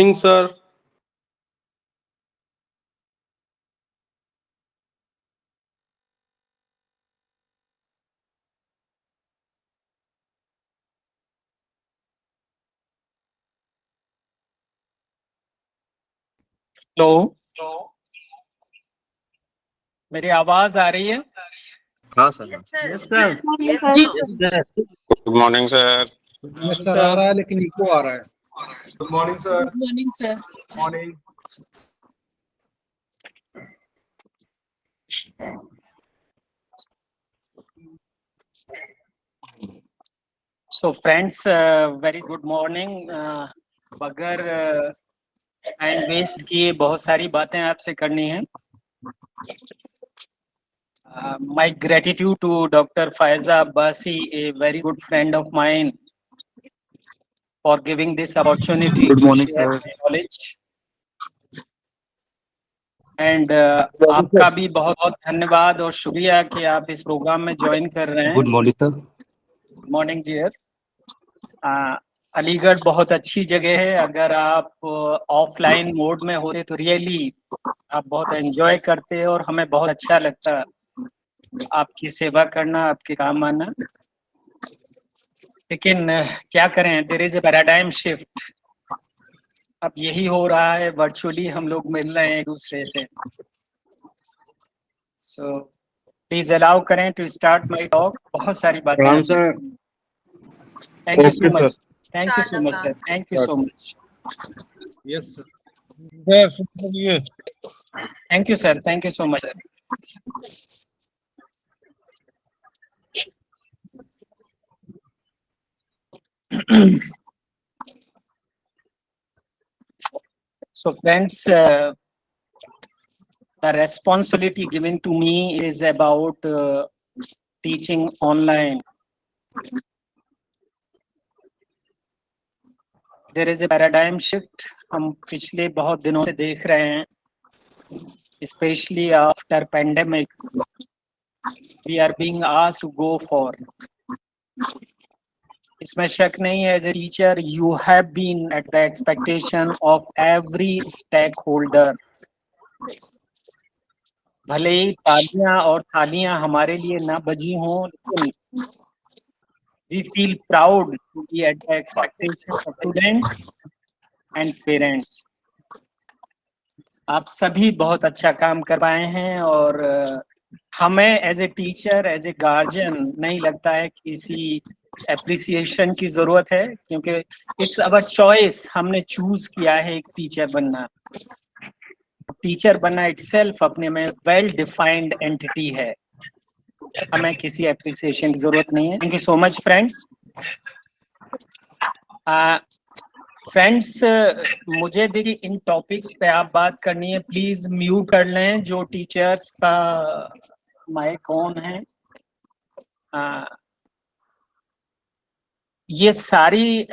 Morning, sir. Hello, मेरी आवाज आ रही है? हाँ sir. Yes sir. Good morning, sir. Yes sir आ रहा है लेकिन इको आ रहा है। Good morning sir. Good morning sir. Morning. So friends, very good morning. बगैर टाइम वेस्ट किए बहुत सारी बातें आपसे करनी है। My gratitude to doctor Faiza Abbasi, a very good friend of mine, for giving this opportunity to share knowledge. And आपका भी बहुत बहुत धन्यवाद और शुक्रिया कि आप इस प्रोग्राम में ज्वाइन कर रहे हैं। Good morning sir. Good morning dear. Aligarh बहुत अच्छी जगह है। अगर आप ऑफलाइन मोड में होते तो रियली आप बहुत एंजॉय करते और हमें बहुत अच्छा लगता आपकी सेवा करना, आपके काम आना। लेकिन क्या करें, there is a paradigm shift. अब यही हो रहा है, वर्चुअली हम लोग मिल रहे हैं एक दूसरे से। सो प्लीज अलाउ करें टू स्टार्ट माय टॉक। बहुत सारी बातें प्रणाम आपसे। Sir. Thank you so Okay, much. sir. Thank you so much sir. Thank you so much. Yes sir. Thank you sir. Thank you so much sir. So friends, the responsibility given to me is about teaching online. There is a paradigm shift हम पिछले बहुत दिनों से देख रहे हैं, especially after pandemic. We are being asked to go for. इसमें शक नहीं है, as a teacher you have been at the expectation of every stakeholder. भले ही तालियां और थालियां हमारे लिए ना बजी हों, लेकिन we feel proud to be at the expectation of students and parents. आप सभी बहुत अच्छा काम कर पाए हैं और हमें as a teacher, as a guardian नहीं लगता है किसी एप्रिसिएशन की जरूरत है, क्योंकि इट्स अवर चॉइस। हमने चूज किया है एक टीचर बनना। टीचर बनना इटसेल्फ अपने में वेल डिफाइंड एंटिटी है। हमें किसी एप्रिसिएशन की जरूरत नहीं है। Thank you so much friends. Friends, मुझे देखिए इन टॉपिक्स पे आप बात करनी है, प्लीज म्यूट कर लें जो टीचर्स का माइक ऑन है। ये सारी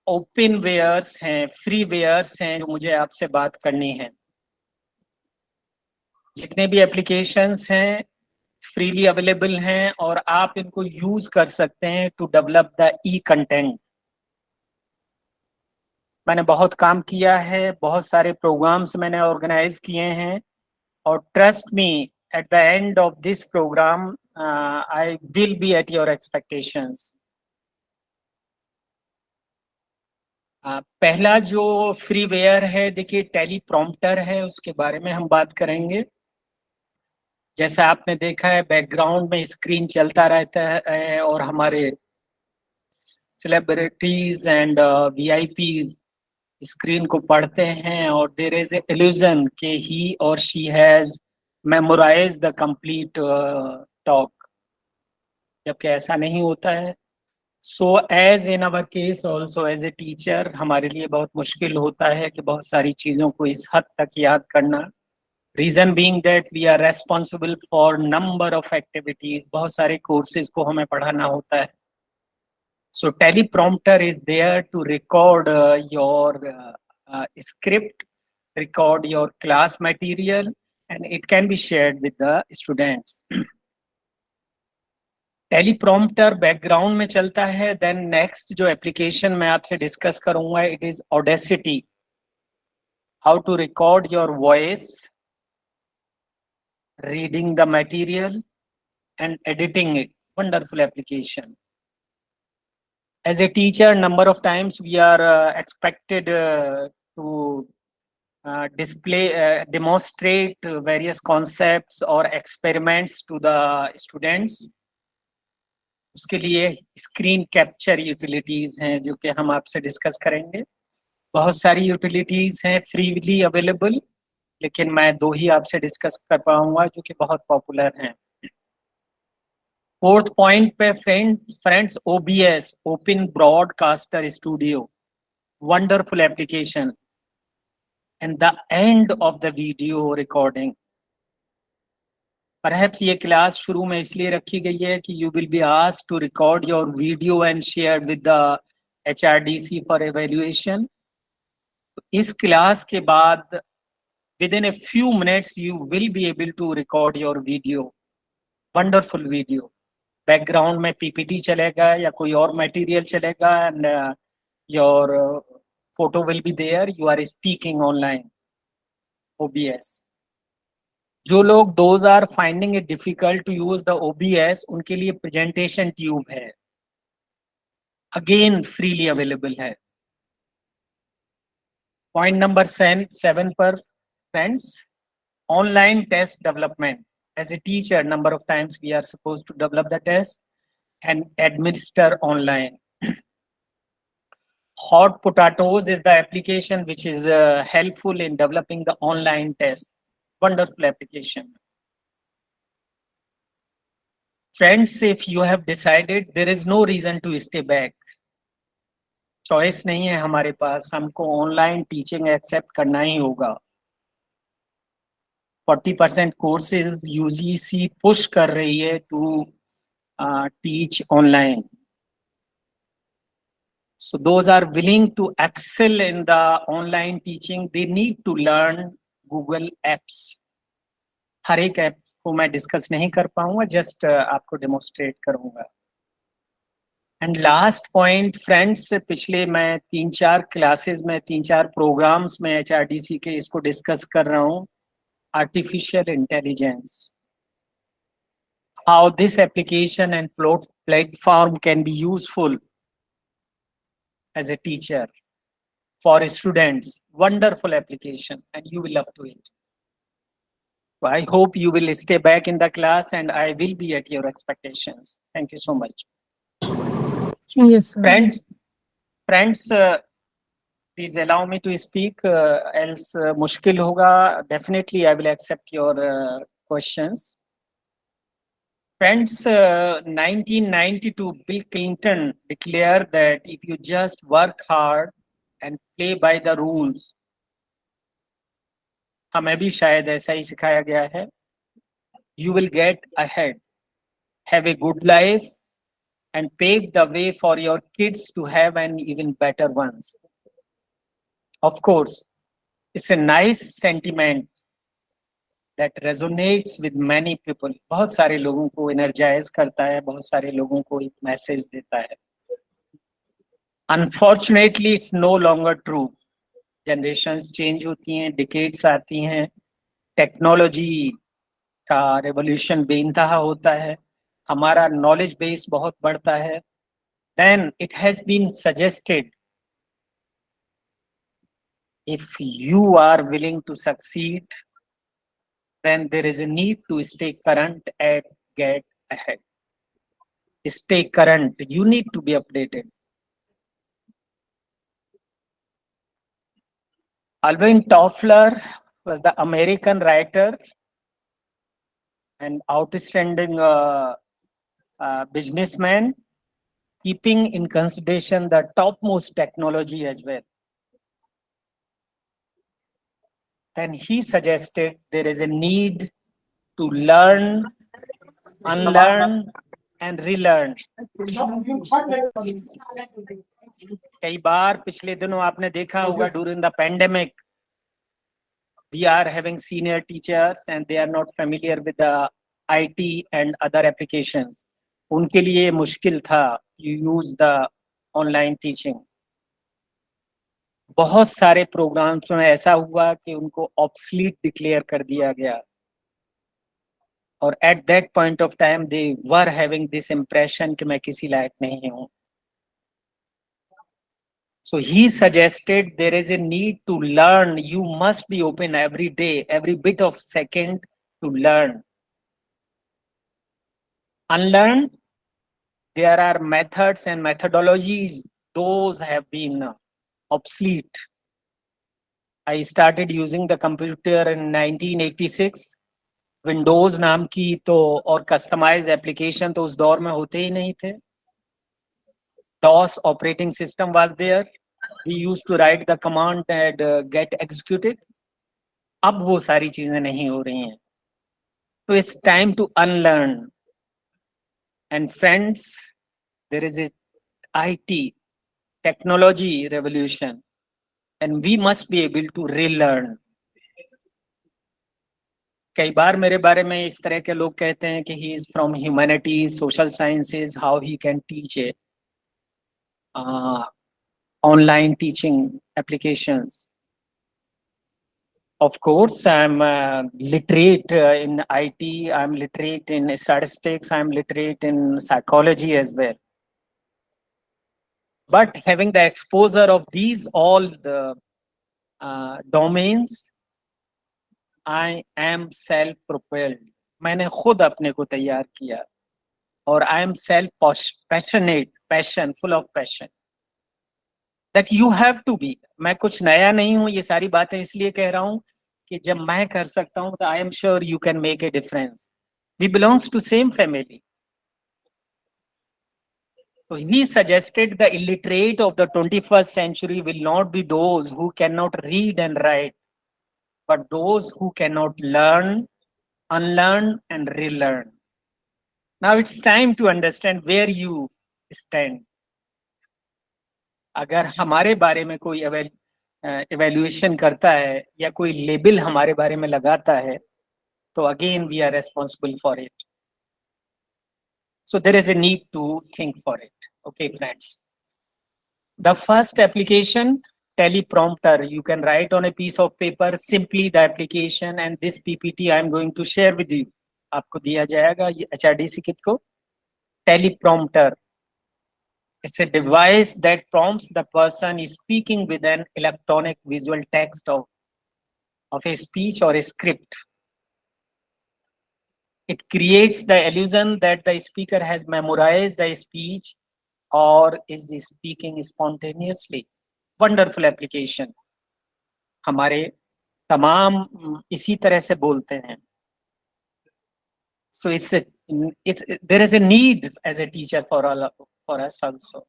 ओपन वेयर्स हैं, फ्री वेयर्स हैं जो मुझे आपसे बात करनी है। जितने भी एप्लीकेशंस हैं फ्रीली अवेलेबल हैं और आप इनको यूज कर सकते हैं to develop the e content. मैंने बहुत काम किया है, बहुत सारे प्रोग्राम्स मैंने ऑर्गेनाइज किए हैं और trust me, at the end of this programme I will be at your expectations. पहला जो फ्रीवेयर है, देखिए टेलीप्रॉम्प्टर है, उसके बारे में हम बात करेंगे। जैसा आपने देखा है बैकग्राउंड में स्क्रीन चलता रहता है और हमारे सेलिब्रिटीज एंड वीआईपीज स्क्रीन को पढ़ते हैं और देयर इज ए इल्यूजन कि ही और she has memorise the complete talk, जबकि ऐसा नहीं होता है। So as in our case also as a teacher हमारे लिए बहुत मुश्किल होता है कि बहुत सारी चीज़ों को इस हद तक याद करना। Reason being that we are responsible for number of activities, बहुत सारे कोर्सेज को हमें पढ़ाना होता है। So teleprompter is there to record your script, record your class material, and it can be shared with the students. Teleprompter background में चलता है। देन नेक्स्ट जो एप्लीकेशन मैं आपसे डिस्कस करूंगा, it is audacity. how to record your voice, reading the material, and editing it. Wonderful application. As a teacher, number of times we are expected to demonstrate various concepts or experiments to the students. उसके लिए screen capture utilities हैं जो कि हम आपसे discuss करेंगे. बहुत सारी यूटिलिटीज हैं फ्रीली अवेलेबल, लेकिन मैं 2 ही आपसे डिस्कस कर पाऊंगा जो कि बहुत पॉपुलर हैं. 4th पॉइंट पे friends OBS, open broadcaster studio, wonderful application. And the end of the video recording. Perhaps ये क्लास शुरू में इसलिए रखी गई है कि you will be asked to record your video and share with the HRDC for evaluation. इस class के बाद within a few minutes you will be able to record your video. Wonderful video. Background में PPT चलेगा या कोई और material चलेगा and your photo will be there. You are speaking online. OBS. जो लोग those are finding it difficult to use the OBS, उनके लिए presentation tube है, again freely available है. Point number 7 पर friends, online test development. As a teacher, number of times we are supposed to develop the test and administer online. Hot Potatoes is the application which is helpful in developing the online test. Wonderful application. Friends, if you have decided, there is no reason to stay back. Choice नहीं है हमारे पास, हमको online teaching accept करना ही होगा. 40% courses UGC push कर रही है to teach online. So those are willing to excel in the online teaching, they need to learn Google Apps. हर एक ऐप को मैं डिस्कस नहीं कर पाऊंगा, जस्ट आपको डेमोस्ट्रेट करूंगा. एंड लास्ट पॉइंट फ्रेंड्स, पिछले मैं 3-4 क्लासेस में 3-4 प्रोग्राम्स में HRDC के इसको डिस्कस कर रहा हूं. Artificial intelligence, how this application and platform can be useful as a teacher for students. Wonderful application and you will love to it. So I hope you will stay back in the class and I will be at your expectations. Thank you so much. Yes, sir. Friends, please allow me to speak, else मुश्किल होगा. Definitely I will accept your questions. Friends, 1992 Bill Clinton declared that if you just work hard and play by the rules, हमें भी शायद ऐसा ही सिखाया गया है. You will get ahead, have a good life and pave the way for your kids to have an even better ones. Of course, it's a nice sentiment that resonates with many people. बहुत सारे लोगों को energize करता है, बहुत सारे लोगों को एक मैसेज देता है. Unfortunately, it's no longer true. Generations change होती हैं, decades आती हैं, टेक्नोलॉजी का revolution बेइंतहा होता है, हमारा knowledge base बहुत बढ़ता है. Then it has been suggested, if you are willing to succeed, then there is a need to stay current and get ahead. Stay current, you need to be updated. Alvin Toffler was the American writer and outstanding businessman, keeping in consideration the topmost technology as well. And he suggested there is a need to learn, unlearn, and relearn. कई बार पिछले दिनों आपने देखा होगा during the pandemic, we are having senior teachers and they are not familiar with the IT and other applications. उनके लिए मुश्किल था you use the online teaching. बहुत सारे प्रोग्राम्स में ऐसा हुआ कि उनको ऑब्सलीट डिक्लेयर कर दिया गया, और at that point of time they were having this impression कि मैं किसी लायक नहीं हूं. So he suggested there is a need to learn. You must be open every day, every bit of second to learn. Unlearn, there are methods and methodologies, those have been obsolete. I started using the computer in 1986. Windows नाम की तो और customized application तो उस दौर में होते ही नहीं थे. DOS operating system was there. We used to write the command and get executed. अब वो सारी चीजें नहीं हो रही हैं. So it's time to unlearn. And friends, there is a IT technology revolution, and we must be able to relearn. कई बार मेरे बारे में इस तरह के लोग कहते हैं कि he is from humanities, social sciences, how he can teach it. Online teaching applications. Of course, I'm literate in IT, I'm literate in statistics, I'm literate in psychology as well. But having the exposure of these all the domains, I am self-propelled. मैंने खुद अपने को तैयार किया, और I am self-passionate, full of passion. That you have to be. मैं कुछ नया नहीं हूं, ये सारी बातें इसलिए कह रहा हूं कि जब मैं कर सकता हूं तो I am sure you can make a difference. We belongs to same family. So he suggested the illiterate of the 21st century will not be those who cannot read and write, but those who cannot learn, unlearn and relearn. Now it's time to understand where you stand. अगर हमारे बारे में कोई evaluation करता है या कोई label हमारे बारे में लगाता है, तो again we are responsible for it. So there is a need to think for it. Okay, friends. The first application, teleprompter. You can write on a piece of paper simply the application, and this PPT I am going to share with you. आपको दिया जाएगा ये HRDC kit को. Teleprompter. It's a device that prompts the person speaking with an electronic visual text of a speech or a script. It creates the illusion that the speaker has memorized the speech or is speaking spontaneously. Wonderful application. हमारे तमाम इसी तरह से बोलते हैं. So there is a need as a teacher for us also.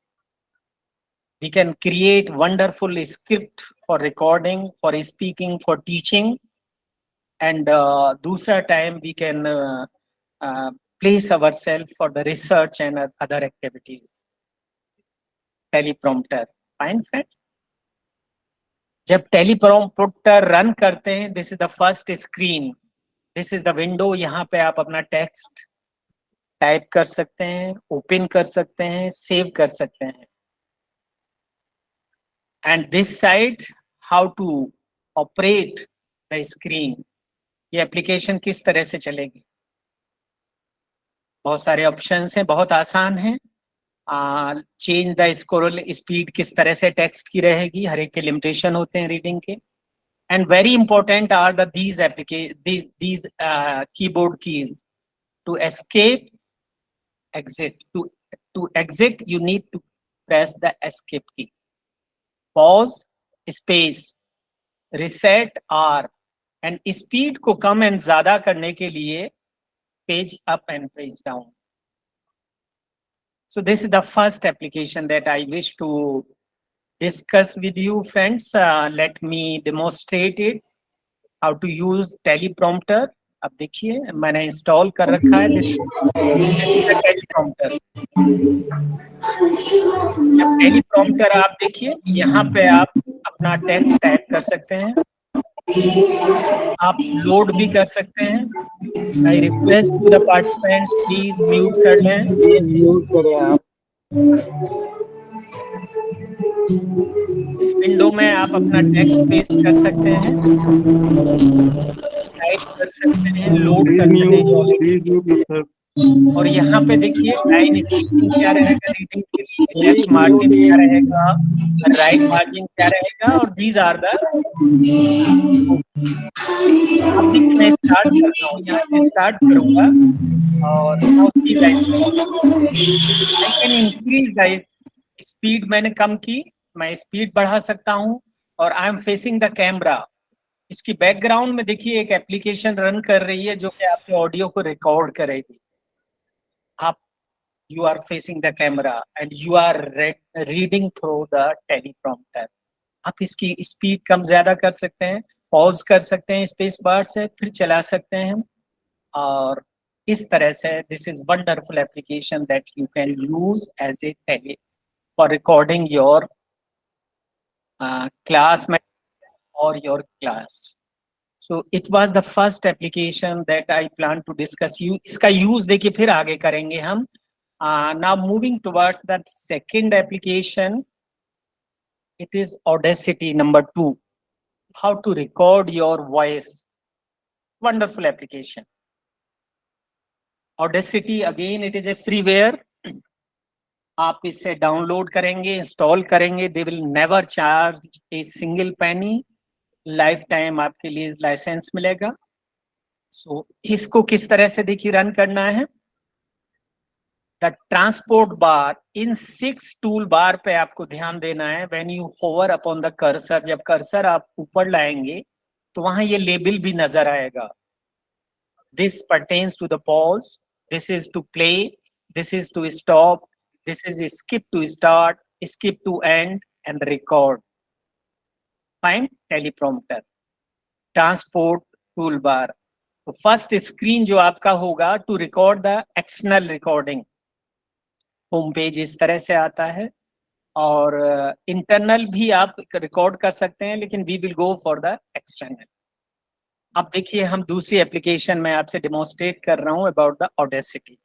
We can create wonderful script for recording, for speaking, for teaching, and दूसरा time we can place ourselves for the research and other activities. Teleprompter. Fine, friend. जब teleprompter run करते हैं, this is the first screen. This is the window. यहाँ पे आप अपना text type कर सकते हैं, ओपन कर सकते हैं, सेव कर सकते हैं. And this side, how to operate the screen. ये एप्लीकेशन किस तरह से चलेगी. बहुत सारे ऑप्शंस हैं, बहुत आसान है. चेंज द स्क्रोल स्पीड किस तरह से टेक्स्ट की रहेगी, हर एक के लिमिटेशन होते हैं रीडिंग के. And very important are these keyboard keys. To escape, exit. To exit, you need to press the escape key. Pause, space, reset R. And speed को कम एंड ज्यादा करने के लिए page up and page down. So this is the first application that I wish to discuss with you, friends. Let me demonstrate it. How to use teleprompter. अब देखिए मैंने install कर रखा है. This is the teleprompter. teleprompter आप देखिए, यहाँ पे आप अपना टेक्स्ट टाइप कर सकते हैं, आप लोड भी कर सकते हैं. I request to the participants, please mute कर लें. म्यूट करें आप. इस विंडो में आप अपना टेक्स्ट पेस्ट कर सकते हैं, टाइप कर सकते हैं, लोड कर सकते हैं। और यहाँ पे देखिए लाइन स्पेसिंग क्या रहेगा रीडिंग के लिए, लेफ्ट मार्जिन क्या रहेगा, राइट मार्जिन क्या रहेगा, और दीज आर द। अब देखिए मैं स्टार्ट करता हूँ, यहाँ से स्टार्ट करूंगा और now see the I can increase the speed, मैंने कम की, मैं स्पीड बढ़ा सकता हूँ, और I am facing the camera. इसकी बैकग्राउंड में देखिए एक एप्लीकेशन रन कर रही है जो कि आपके ऑडियो को रिकॉर्ड करेगी। आप you are facing the camera and you are reading through the teleprompter। आप इसकी स्पीड कम ज्यादा कर सकते हैं, पॉज कर सकते हैं स्पेस बार से, फिर चला सकते हैं। और इस तरह से this is wonderful application that you can use as a tele for recording your class or your class। So it was the first application that I plan to discuss you। इसका use देखिए फिर आगे करेंगे हम। Now moving towards that second application, it is Audacity number 2, how to record your voice। Wonderful application। Audacity again it is a freeware। आप इसे download करेंगे, install करेंगे, they will never charge a single penny। Life time आपके लिए licence मिलेगा। सो इसको किस तरह से देखिए रन करना है। The transport bar, in 6 tool bar पे आपको ध्यान देना है। When you hover upon the cursor, जब कर्सर आप ऊपर लाएंगे तो वहां ये लेबल भी नजर आएगा। This pertains to the pause, this is to play, this is to stop, this is skip to start, skip to end and record. Fine teleprompter transport tool bar. तो फर्स्ट स्क्रीन जो आपका होगा to record the external recording, home page इस तरह से आता है। और इंटरनल भी आप रिकॉर्ड कर सकते हैं, लेकिन we will go for the external. अब देखिए हम दूसरी एप्लीकेशन में आपसे डेमोन्स्ट्रेट कर रहा हूं अबाउट द ऑडेसिटी।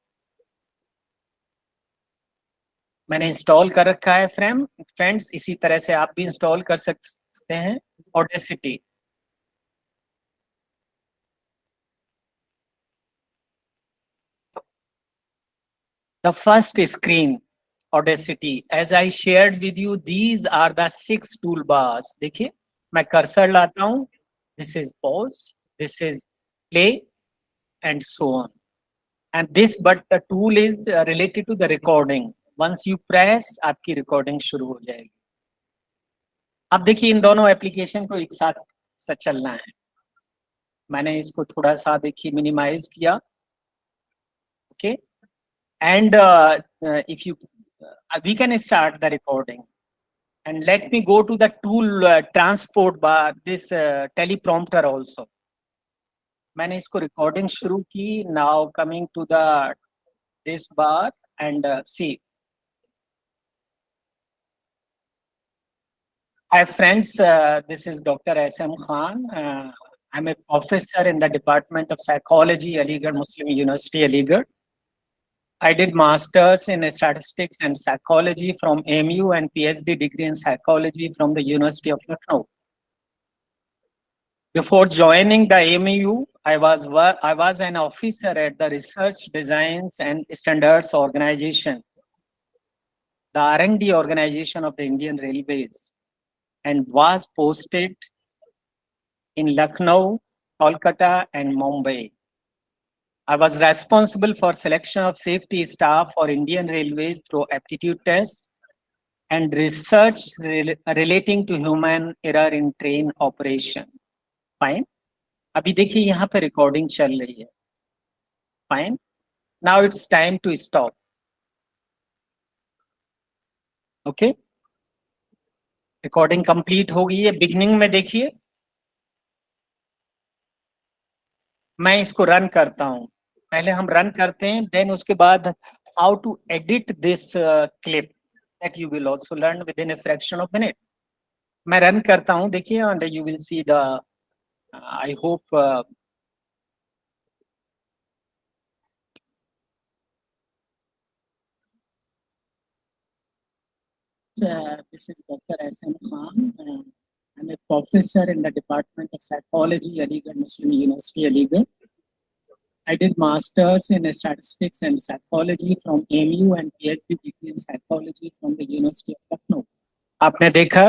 मैंने इंस्टॉल कर रखा है फ्रेंड्स, इसी तरह से आप भी इंस्टॉल कर सकते हैं audacity. The first screen, Audacity, as I shared with you, these are the 6 toolbars। देखिए मैं कर्सर लाता हूं, this is pause, this is play and so on। And this but the tool is related to the recording। Once you press आपकी recording शुरू हो जाएगी। अब देखिए इन दोनों एप्लीकेशन को एक साथ से चलना है। मैंने इसको थोड़ा सा देखिए मिनिमाइज किया, okay. And if you we can start the recording, and let me go to the tool transport bar, this teleprompter also। मैंने इसको रिकॉर्डिंग शुरू की। now coming to the this bar and see। Hi friends, this is Dr. SM Khan। I'm a professor in the Department of Psychology, Aligarh Muslim University, Aligarh। I did masters in statistics and psychology from AMU and PhD degree in psychology from the University of Lucknow। Before joining the AMU, I was an officer at the Research Designs and Standards Organization, the R&D organization of the Indian Railways, and was posted in Lucknow, Kolkata, and Mumbai। I was responsible for selection of safety staff for Indian Railways through aptitude tests and research relating to human error in train operation। Fine। अभी देखिए यहाँ पे recording चल रही है। Fine। Now it's time to stop। Okay। Recording complete हो गई है। बिगनिंग में देखिए मैं इसको रन करता हूं। पहले हम रन करते हैं, देन उसके बाद how to edit this clip that you will also learn within a fraction of minute. मैं रन करता हूं देखिए, and you will see the I hope this is Dr. Ahsan Khan. I'm a professor in the Department of Psychology, Aligarh Muslim University, Aligarh. I did masters in statistics and psychology from AMU and PhD degree in psychology from the University of Lucknow. आपने देखा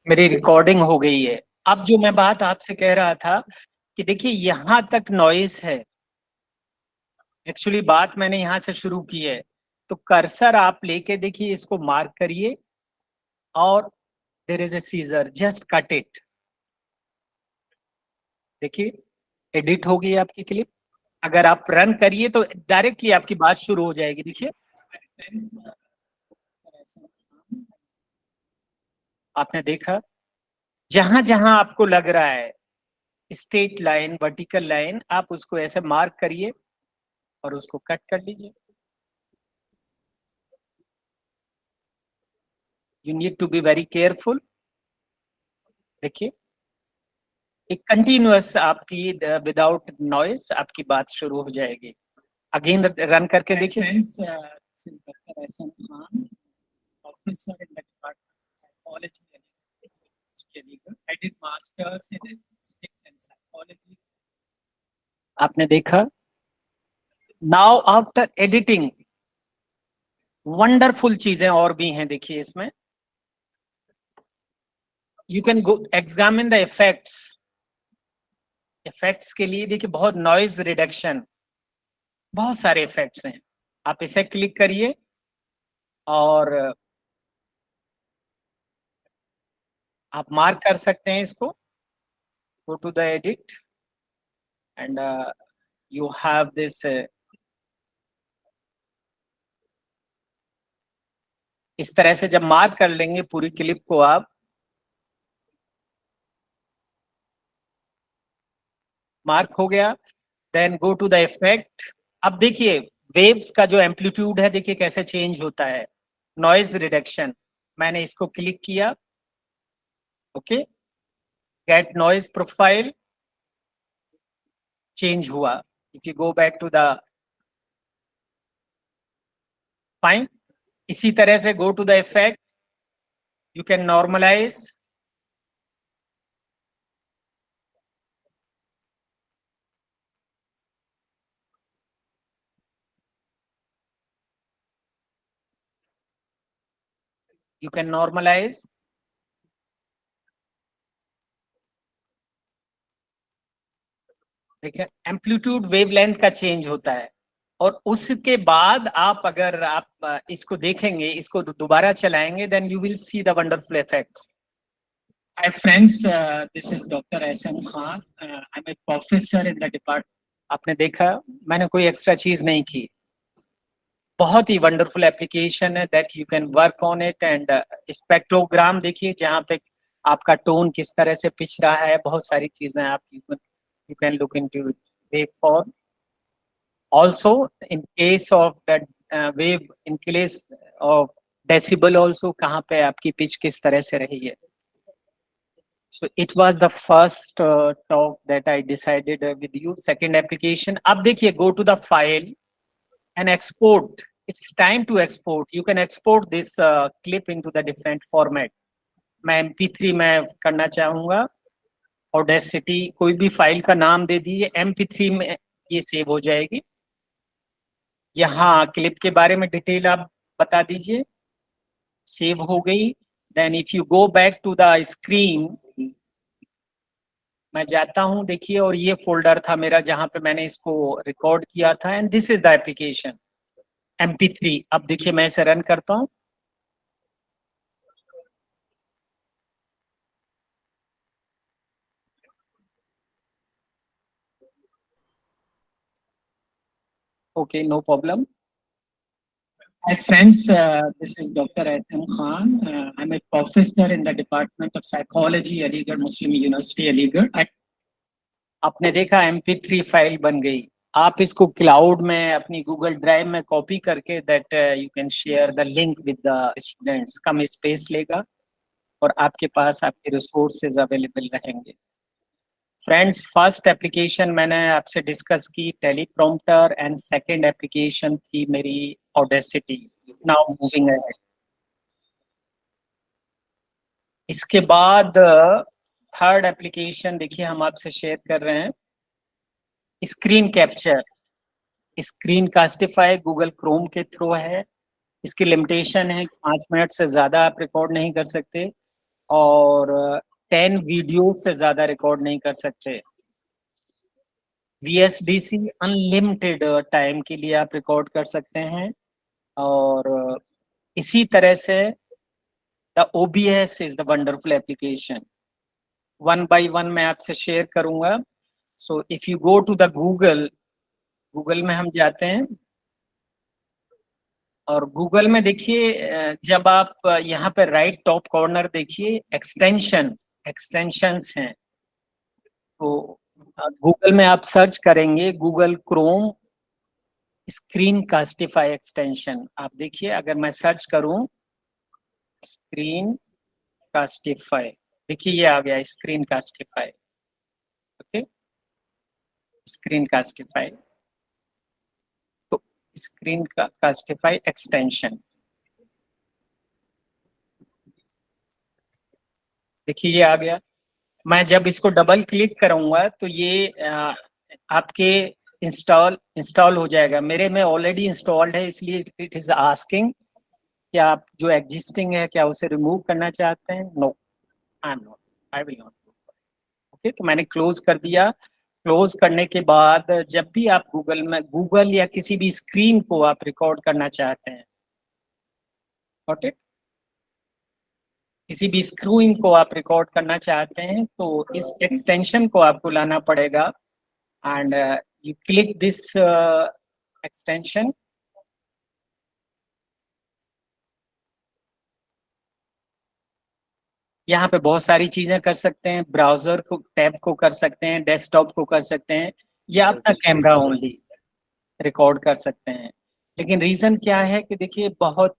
मेरी recording हो गई है। अब जो मैं बात आपसे कह रहा था कि देखिए यहाँ तक नॉइज है, एक्चुअली बात मैंने यहाँ से शुरू की है, तो कर्सर आप लेके देखिए, इसको मार्क करिए और there is a scissor, just cut it. देखिए एडिट हो गई आपकी क्लिप। अगर आप रन करिए तो डायरेक्टली आपकी बात शुरू हो जाएगी। देखिए आपने देखा, जहां जहां आपको लग रहा है स्ट्रेट लाइन, वर्टिकल लाइन, आप उसको ऐसे मार्क करिए और उसको कट कर लीजिए। You need to be very careful. देखिए एक कंटिन्यूअस आपकी विदाउट नॉइज आपकी बात शुरू हो जाएगी। अगेन रन करके देखिए। Professor in the Department of Psychology and I did masters in statistics and psychology. आपने देखा। Now after editing, वंडरफुल चीजें और भी हैं। देखिए इसमें you can go examine the effects. Effects के लिए देखिए बहुत नॉइज रिडक्शन, बहुत सारे इफेक्ट्स हैं। आप इसे क्लिक करिए और आप मार्क कर सकते हैं इसको। Go to the edit and you have this. इस तरह से जब मार्क कर लेंगे पूरी क्लिप को आप, मार्क हो गया, then go to the effect. अब देखिए वेव्स का जो एम्पलीट्यूड है देखिए कैसे चेंज होता है। नॉइज रिडक्शन, मैंने इसको क्लिक किया, okay, get noise profile, change हुआ। If you go back to the fine, इसी तरह से go to the effect, you can normalize. You can normalize. देखिए एम्पलीट्यूड वेवलेंथ का चेंज होता है और उसके बाद आप अगर आप इसको देखेंगे, इसको दोबारा चलाएंगे, then you will see the wonderful effects. Hi friends, this is Dr. Ahsan Khan. I'm a professor in the department. आपने देखा मैंने कोई एक्स्ट्रा चीज नहीं की। बहुत ही वंडरफुल एप्लीकेशन है that you can work on it. And spectrogram देखिए जहाँ पे आपका टोन किस तरह से पिच रहा है, बहुत सारी चीजें आप you can look into waveform. Also in case of that wave, in case of decibel also, कहाँ पे आपकी पिच किस तरह से रही है। So it was the first talk that I decided with you. Second application, अब देखिए go to the file and export. It's time to export. You can export this clip into the different format. मैं MP3 में करना चाहूँगा। Audacity, कोई भी file का नाम दे दीजिए, MP3 में ये सेव हो जाएगी। यहाँ क्लिप के बारे में डिटेल आप बता दीजिए, सेव हो गई। Then if you go back to the screen, मैं जाता हूँ देखिए, और ये फोल्डर था मेरा जहाँ पे मैंने इसको रिकॉर्ड किया था। And this is the application MP3। अब देखिए मैं इसे रन करता हूँ। Okay, no problem. Hi friends, this is Dr. Ahsan Khan. I'm a professor in the Department of Psychology, Aligarh Muslim University, Aligarh. आपने देखा MP3 फाइल बन गई। आप इसको क्लाउड में अपनी गूगल ड्राइव में कॉपी करके that you can share the link with the students. Come space लेगा और आपके पास आपके रिसोर्सेज अवेलेबल रहेंगे। फ्रेंड्स, फर्स्ट एप्लीकेशन मैंने आपसे डिस्कस की टेलीप्रॉम्प्टर एंड सेकंड एप्लीकेशन थी मेरी ऑडेसिटी। नाउ मूविंग अहेड, इसके बाद थर्ड एप्लीकेशन देखिए हम आपसे शेयर कर रहे हैं, screen capture. Screen castify Google Chrome के थ्रू है। इसकी लिमिटेशन है 5 मिनट से ज्यादा आप रिकॉर्ड नहीं कर सकते और 10 वीडियो से ज्यादा रिकॉर्ड नहीं कर सकते। VSDC अनलिमिटेड टाइम के लिए आप रिकॉर्ड कर सकते हैं। और इसी तरह से the OBS is the wonderful application. One by one मैं आपसे शेयर करूंगा। So if you go to the Google में हम जाते हैं और गूगल में देखिए जब आप यहाँ पे राइट टॉप कॉर्नर देखिए एक्सटेंशंस हैं। तो गूगल में आप सर्च करेंगे गूगल क्रोम स्क्रीन कास्टिफाई एक्सटेंशन। आप देखिए अगर मैं सर्च करूं स्क्रीन कास्टिफाई, देखिए ये आ गया स्क्रीन कास्टिफाई। ओके, स्क्रीन कास्टिफाई, तो स्क्रीन कास्टिफाई एक्सटेंशन देखिए ये आ गया। मैं जब इसको डबल क्लिक करूंगा तो ये आपके इंस्टॉल हो जाएगा। मेरे में ऑलरेडी इंस्टॉल्ड है, इसलिए इट इज आस्किंग कि आप जो एग्जिस्टिंग है क्या उसे रिमूव करना चाहते हैं। No, I am not, I will not. Okay, तो मैंने क्लोज कर दिया। क्लोज करने के बाद जब भी आप गूगल या किसी भी स्क्रीन को आप रिकॉर्ड करना चाहते हैं, ओके, किसी भी स्क्रीन को आप रिकॉर्ड करना चाहते हैं तो इस एक्सटेंशन को आपको लाना पड़ेगा and you click this extension. यहाँ पे बहुत सारी चीजें कर सकते हैं, ब्राउजर को टैब को कर सकते हैं, डेस्कटॉप को कर सकते हैं, या अपना कैमरा ओनली रिकॉर्ड कर सकते हैं। लेकिन रीजन क्या है कि देखिए बहुत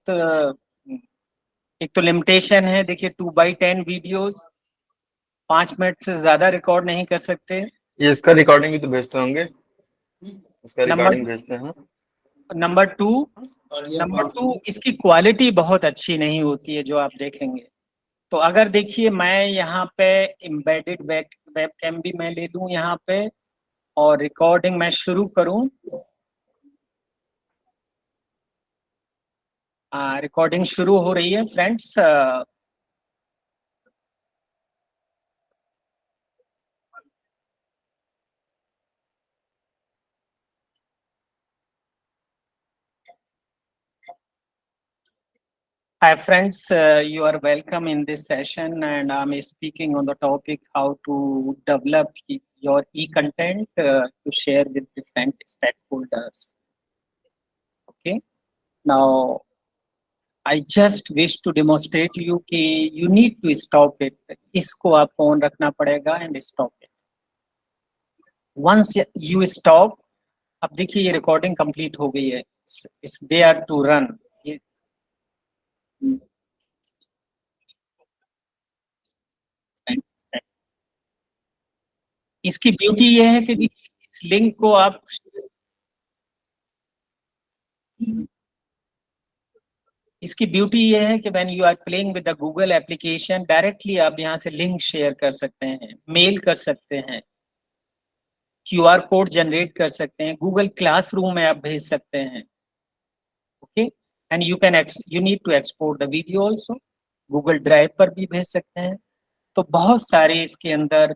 एक तो लिमिटेशन है, देखिए 2x10 वीडियोस 5 मिनट से ज्यादा रिकॉर्ड नहीं कर सकते। ये इसका रिकॉर्डिंग भी तो भेजते होंगे, इसका रिकॉर्डिंग भेजते हैं। नंबर टू इसकी क्वालिटी बहुत अच्छी नहीं होती है जो आप देखेंगे। तो अगर देखिए मैं यहाँ पे एम्बेडेड वेब कैम भी मैं ले लूँ यहाँ पे और रिकॉर्डिंग मैं शुरू करूँ, रिकॉर्डिंग शुरू हो रही है friends. Hi friends, you are welcome in this session and I'm speaking on the topic how to develop your e-content to share with different stakeholders. Okay, now I just wish to demonstrate you कि you need to stop it. इसको आपको on रखना पड़ेगा and stop it. Once you stop, अब देखिए ये recording complete हो गई है, it's there to run. इसकी ब्यूटी ये है कि इस लिंक को आप इसकी ब्यूटी ये है कि when you are playing with the Google application directly आप यहाँ से लिंक शेयर कर सकते हैं, मेल कर सकते हैं, QR कोड जनरेट कर सकते हैं, गूगल क्लासरूम में आप भेज सकते हैं। Okay, and you need to export the video also, Google Drive पर भी भेज सकते हैं। तो बहुत सारे इसके अंदर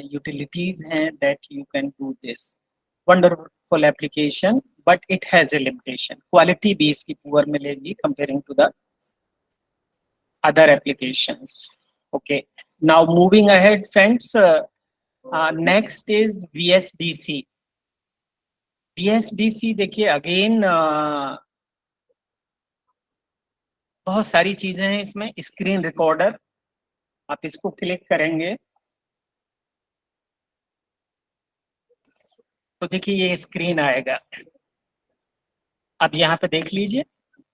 यूटिलिटीज हैं that you can do this wonderful application, but it has a limitation. Quality भी इसकी पुअर मिलेगी comparing to the other applications. Okay, now moving ahead friends, next is VSDC. VSDC देखिए अगेन बहुत सारी चीजें हैं इसमें। स्क्रीन रिकॉर्डर, आप इसको क्लिक करेंगे तो देखिए ये स्क्रीन आएगा। अब यहाँ पे देख लीजिए,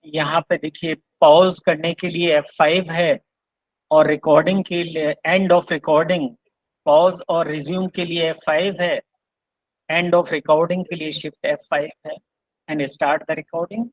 यहाँ पे देखिए पॉज करने के लिए F5 है और रिकॉर्डिंग के लिए एंड ऑफ रिकॉर्डिंग, पॉज और रिज्यूम के लिए F5 है, एंड ऑफ रिकॉर्डिंग के लिए शिफ्ट F5 है and start the recording.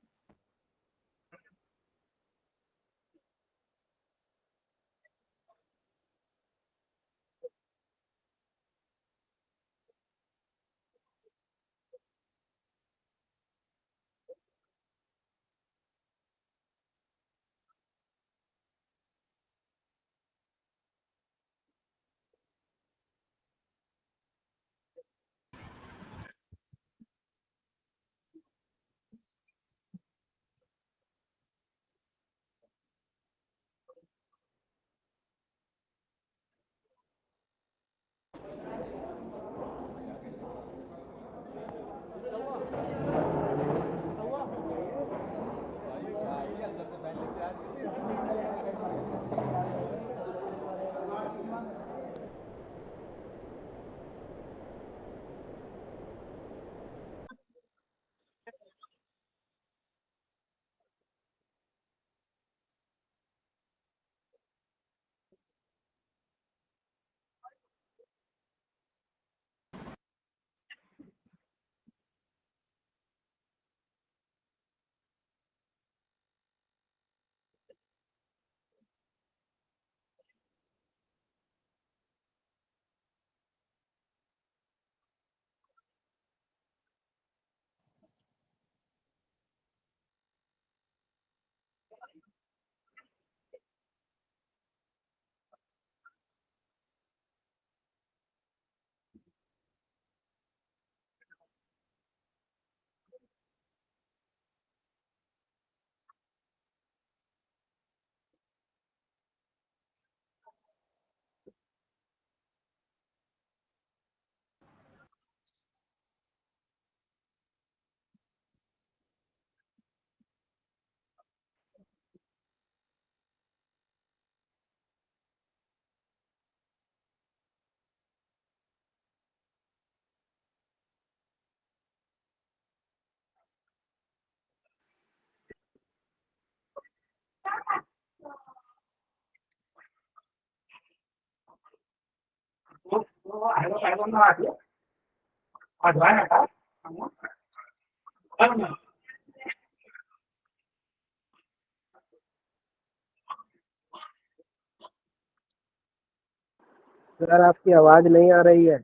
Sir आपकी आवाज नहीं आ रही है।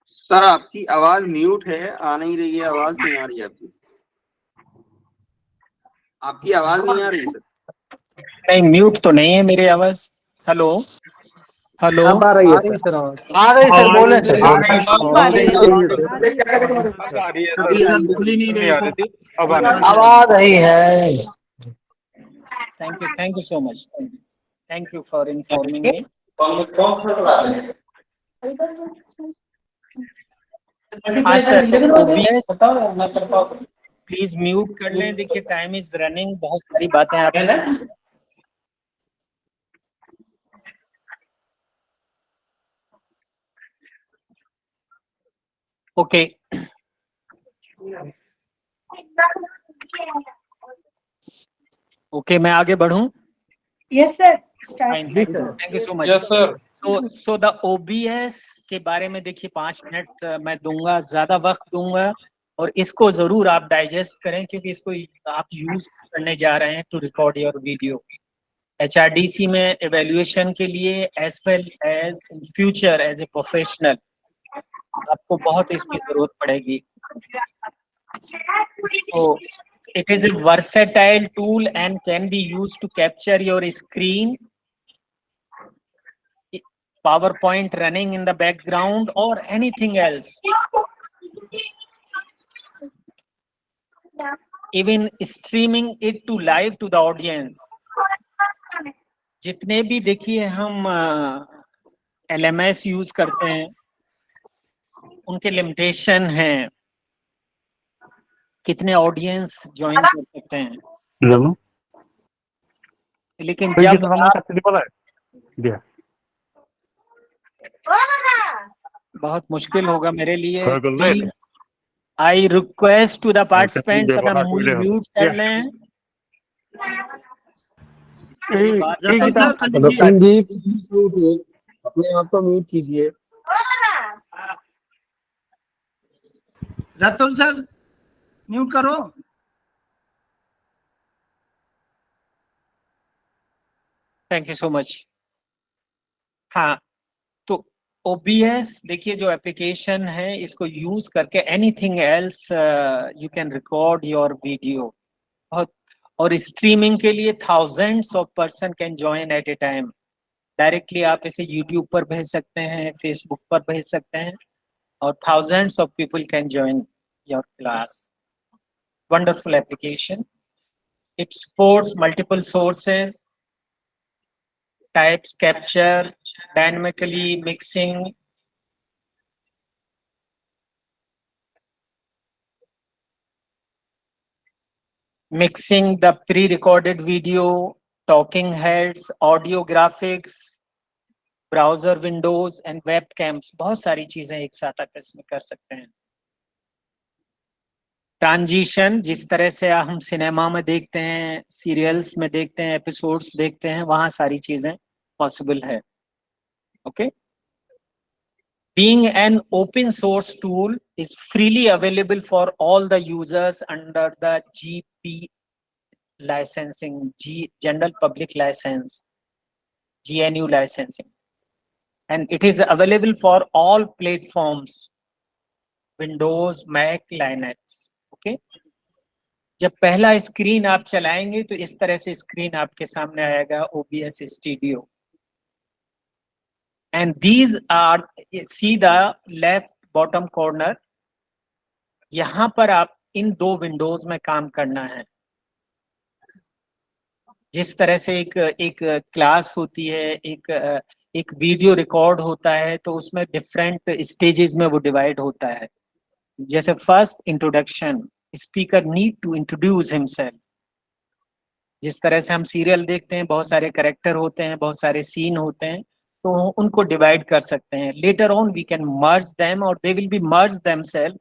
सर आपकी आवाज म्यूट है, आ नहीं रही है, आवाज नहीं आ रही है आपकी। आपकी आवाज नहीं आ रही सर। नहीं, म्यूट तो नहीं है मेरी आवाज। Hello hello. अब आ रही है सर। आ रही सर, बोले सर। आ रही है सर। अब आ रही है। अब आ रही है अभी सर। इधर बोल ही नहीं नहीं रहे आ हो। रही थी, अब आने अब आ रही है। Thank you so much. Thank you for informing मी। हाँ सर, ओबीएस प्लीज म्यूट कर लें। देखिए टाइम इज रनिंग, बहुत सारी बातें आपसे। ओके ओके, मैं आगे बढ़ूं? Yes, sir. Start. Fine, thank you so much. Yes sir. So the OBS के बारे में देखिए 5 मिनट मैं दूंगा, ज्यादा वक्त दूंगा, और इसको जरूर आप डाइजेस्ट करें क्योंकि इसको आप यूज करने जा रहे हैं to record your video HRDC में एवेल्युएशन के लिए, as well as in future as a professional. आपको बहुत इसकी जरूरत पड़ेगी। So it is a versatile tool and can be used to capture your screen, PowerPoint running in the background or anything else. Even streaming it to live to the audience. जितने भी देखिए हम LMS use करते हैं उनके limitation हैं, कितने audience join कर सकते हैं, लेकिन जब आप बहुत मुश्किल होगा मेरे लिए। Please I request to the participants अपना म्यूट कर लें। रतन जी अपने आप को म्यूट कीजिए। रतन सर म्यूट करो। Thank you so much. हाँ, तो ओबीएस देखिए जो एप्लीकेशन है, इसको यूज करके anything else you can record your video. बहुत, और स्ट्रीमिंग के लिए thousands of person can join at a time. Directly आप इसे यूट्यूब पर भेज सकते हैं, फेसबुक पर भेज सकते हैं, और thousands of people can join your class. Wonderful application. It supports multiple sources, types capture, dynamically mixing the pre-recorded video, talking heads, audio graphics, browser windows and webcams। बहुत सारी चीजें एक साथ आप इसमें कर सकते हैं। ट्रांजिशन, जिस तरह से हम सिनेमा में देखते हैं, सीरियल्स में देखते हैं, एपिसोड्स देखते हैं, वहां सारी चीजें पॉसिबल है। Okay. Being an open source tool is freely available for all the users under the GP licensing, General Public License, GNU licensing, and it is available for all platforms, Windows, Mac, Linux. Okay. जब पहला screen आप चलाएंगे तो इस तरह से screen आपके सामने आएगा, OBS Studio। And these are, see the left bottom corner, यहां पर आप इन दो विंडोज में काम करना है। जिस तरह से एक क्लास होती है, एक वीडियो रिकॉर्ड होता है, तो उसमें डिफरेंट स्टेजेस में वो डिवाइड होता है। जैसे first introduction, speaker need to introduce himself. जिस तरह से हम सीरियल देखते हैं, बहुत सारे कैरेक्टर होते हैं, बहुत सारे सीन होते हैं, तो उनको डिवाइड कर सकते हैं। Later on we can merge them और they will be merge themselves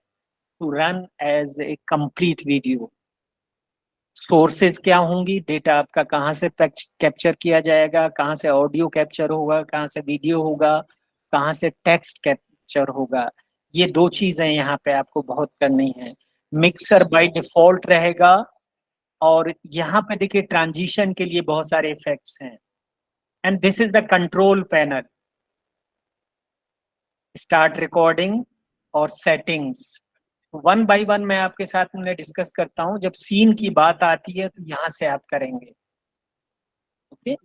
to run as a complete video. Sources क्या होंगी, डेटा आपका कहाँ से कैप्चर किया जाएगा, कहाँ से ऑडियो कैप्चर होगा, कहाँ से वीडियो होगा, कहाँ से टेक्स्ट कैप्चर होगा। ये दो चीजें यहाँ पे आपको बहुत करनी है। मिक्सर बाय डिफॉल्ट रहेगा, और यहाँ पे देखिए ट्रांजिशन के लिए बहुत सारे इफेक्ट्स हैं। And this is the control panel, start recording और सेटिंग्स। वन बाय वन मैं आपके साथ में डिस्कस करता हूं। जब सीन की बात आती है तो यहां से आप करेंगे। ओके,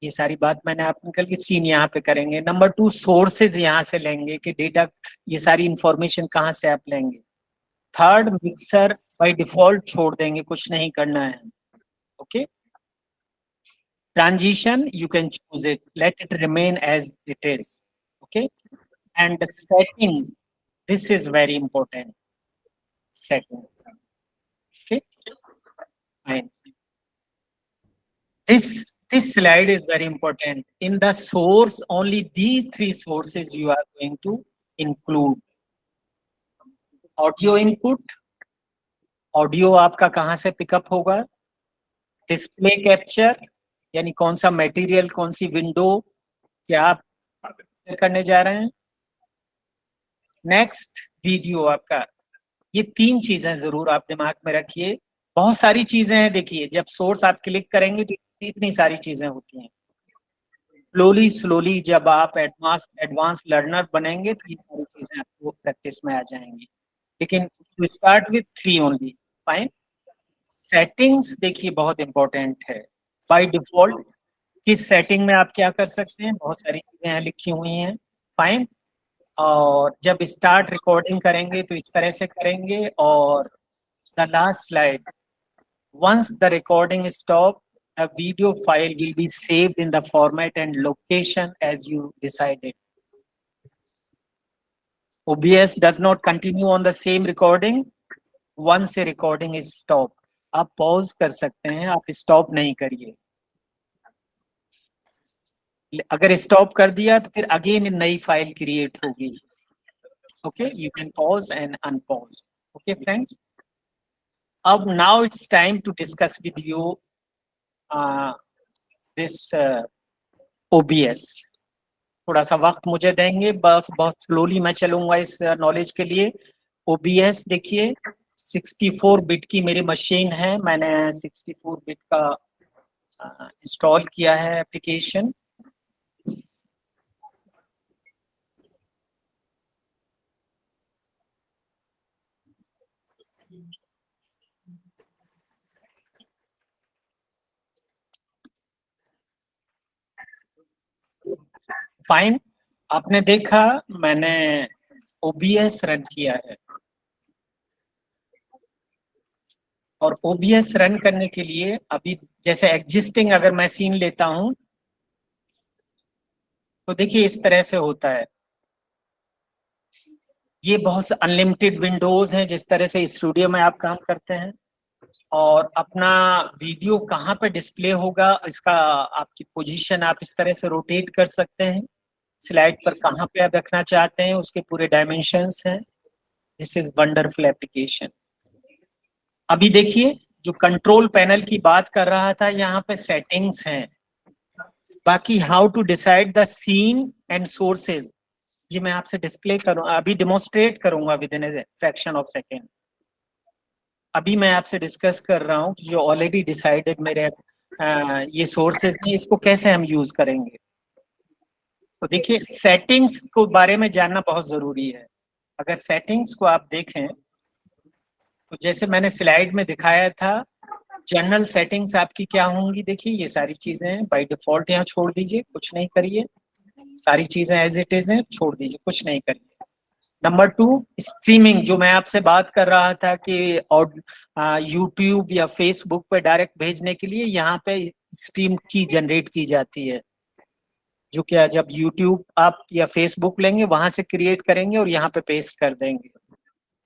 ये सारी बात मैंने आप निकल के सीन यहाँ पे करेंगे। नंबर 2, सोर्सेज यहाँ से लेंगे कि डेटा, ये सारी इंफॉर्मेशन कहाँ से आप लेंगे। थर्ड, मिक्सर बाय डिफॉल्ट छोड़ देंगे, कुछ नहीं करना है। Okay, transition you can choose it, let it remain as it is. Okay, and settings, this is very important. Setting. Okay, fine. This slide is very important. In the source, only these 3 sources you are going to include. Audio input, audio आपका कहाँ से pickup होगा। Display capture, यानी कौन सा material, कौन सी window क्या आप करने जा रहे हैं। नेक्स्ट, वीडियो आपका। ये 3 चीजें जरूर आप दिमाग में रखिए। बहुत सारी चीजें हैं, देखिए जब सोर्स आप क्लिक करेंगे तो इतनी सारी चीजें होती हैं। स्लोली जब आप एडवांस लर्नर बनेंगे तो ये सारी चीजें आपको प्रैक्टिस में आ जाएंगी। लेकिन to start with 3 only. Fine. Settings देखिए बहुत इंपॉर्टेंट है। बाय डिफॉल्ट किस सेटिंग में आप क्या कर सकते हैं, बहुत सारी चीजें यहाँ लिखी हुई हैं। फाइन। और जब स्टार्ट रिकॉर्डिंग करेंगे तो इस तरह से करेंगे। और the last slide, once the recording is stopped, a video file will be saved in the format and location as you decided. OBS does not continue on the same recording once the recording is stopped. आप pause कर सकते हैं, आप stop नहीं करिए। अगर stop कर दिया तो फिर अगेन नई फाइल क्रिएट होगी। Okay, you can pause and unpause. Okay friends, अब now it's time to discuss with you this OBS। थोड़ा सा वक्त मुझे देंगे, बस बहुत स्लोली मैं चलूंगा इस नॉलेज के लिए। OBS देखिए 64 बिट की मेरी मशीन है, मैंने 64 बिट का इंस्टॉल किया है एप्लीकेशन। फाइन, आपने देखा मैंने OBS रन किया है। और OBS रन करने के लिए अभी जैसे एग्जिस्टिंग अगर मैं सीन लेता हूं तो देखिए इस तरह से होता है। ये बहुत अनलिमिटेड विंडोज हैं जिस तरह से स्टूडियो में आप काम करते हैं। और अपना वीडियो कहाँ पे डिस्प्ले होगा, इसका आपकी पोजीशन आप इस तरह से रोटेट कर सकते हैं। स्लाइड पर कहाँ पे आप रखना चाहते हैं उसके पूरे डायमेंशंस हैं। This is wonderful application. अभी देखिए जो कंट्रोल पैनल की बात कर रहा था, यहाँ पे सेटिंग्स हैं। बाकी how to decide the scene and sources, ये मैं आपसे डिस्प्ले करूँ, अभी डिमोन्स्ट्रेट करूंगा with in a fraction of second. अभी मैं आपसे डिस्कस कर रहा हूँ जो ऑलरेडी डिसाइडेड मेरे ये सोर्सेज हैं, इसको कैसे हम यूज करेंगे। तो देखिए सेटिंग्स को बारे में जानना बहुत जरूरी है। अगर सेटिंग्स को आप देखें तो जैसे मैंने स्लाइड में दिखाया था, जनरल सेटिंग्स आपकी क्या होंगी। देखिए ये सारी चीजें बाय डिफॉल्ट यहाँ छोड़ दीजिए, कुछ नहीं करिए। सारी चीजें एज इट इज हैं, छोड़ दीजिए, कुछ नहीं करिए। नंबर 2, स्ट्रीमिंग, जो मैं आपसे बात कर रहा था कि यूट्यूब या फेसबुक पे डायरेक्ट भेजने के लिए यहाँ पे स्ट्रीम की जनरेट की जाती है। जो क्या जब यूट्यूब आप या फेसबुक लेंगे वहां से क्रिएट करेंगे और यहाँ पे पेस्ट कर देंगे।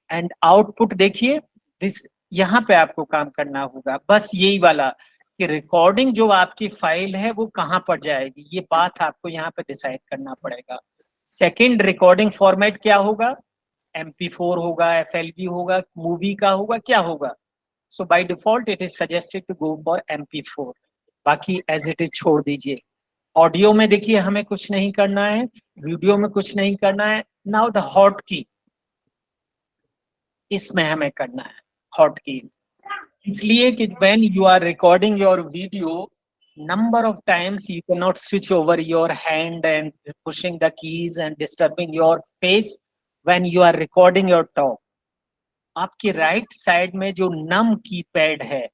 एंड आउटपुट देखिए, दिस यहाँ पे आपको काम करना होगा। बस यही वाला कि रिकॉर्डिंग जो आपकी फाइल है वो कहाँ पर जाएगी, ये बात आपको यहाँ पे डिसाइड करना पड़ेगा। सेकंड, रिकॉर्डिंग फॉर्मेट क्या होगा, MP4 होगा, FLV होगा, मूवी का होगा, क्या होगा। So by default it is suggested to go for MP4। बाकी एज इट इज छोड़ दीजिए। ऑडियो में देखिए हमें कुछ नहीं करना है, वीडियो में कुछ नहीं करना है। नाउ द हॉट की, इसमें हमें करना है हॉट कीज। इसलिए कि when you are recording your video, number of times you cannot switch over your hand and pushing the keys and disturbing your face when you are recording your talk. आपकी right side में जो नम की pad है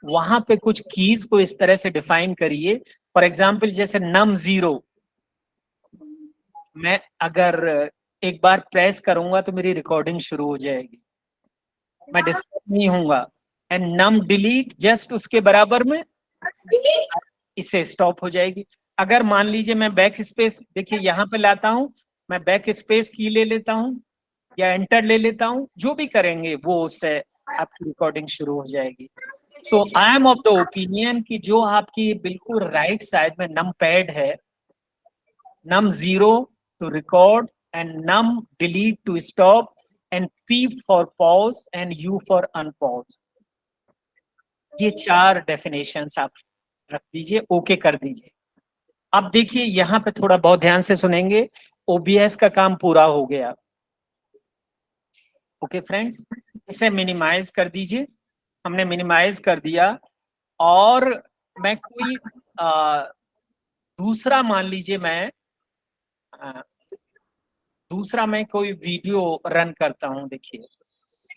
वहां पे कुछ keys को इस तरह से डिफाइन करिए। फॉर एग्जाम्पल जैसे num 0, मैं अगर एक बार प्रेस करूंगा तो मेरी रिकॉर्डिंग शुरू हो जाएगी, मैं डिस्टर्ब नहीं होऊंगा। एंड num delete जस्ट उसके बराबर में इससे स्टॉप हो जाएगी। अगर मान लीजिए मैं बैक स्पेस देखिए यहाँ पे लाता हूं, मैं बैक स्पेस की ले लेता हूं या एंटर ले लेता हूं, जो भी करेंगे वो उससे आपकी रिकॉर्डिंग शुरू हो जाएगी। So I am of the opinion कि जो आपकी बिल्कुल राइट साइड में नम पैड है, num 0 to record and num delete to stop and P for pause and U for unpause, ये 4 डेफिनेशंस आप रख दीजिए, ओके कर दीजिए। अब देखिए यहाँ पे थोड़ा बहुत ध्यान से सुनेंगे, OBS का काम पूरा हो गया। ओके फ्रेंड्स, इसे मिनिमाइज कर दीजिए, हमने मिनिमाइज कर दिया। और मैं कोई दूसरा मान लीजिए मैं कोई वीडियो रन करता हूं। देखिए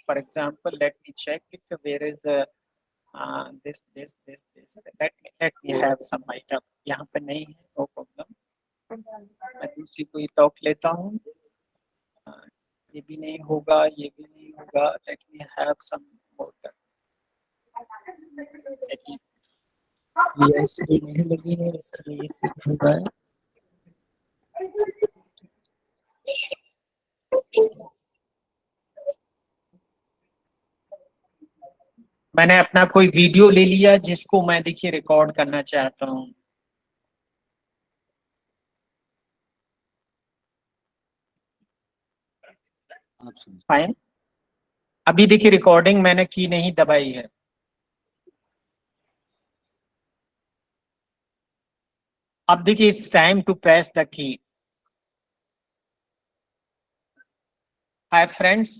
for example let me check it, where is this let me have some item, यहाँ पे नहीं है, नो प्रॉब्लम। मैं दूसरी कोई टॉक लेता हूँ, ये भी नहीं होगा, ये भी नहीं होगा। लेट मी हैव सम मोर, ये इसकी नहीं लगी है, इसलिए इसकी होगा है। मैंने अपना कोई वीडियो ले लिया जिसको मैं देखिए रिकॉर्ड करना चाहता हूँ। फाइन, अभी देखिए रिकॉर्डिंग मैंने की नहीं दबाई है। अब देखिए it's time to press the key. Hi friends,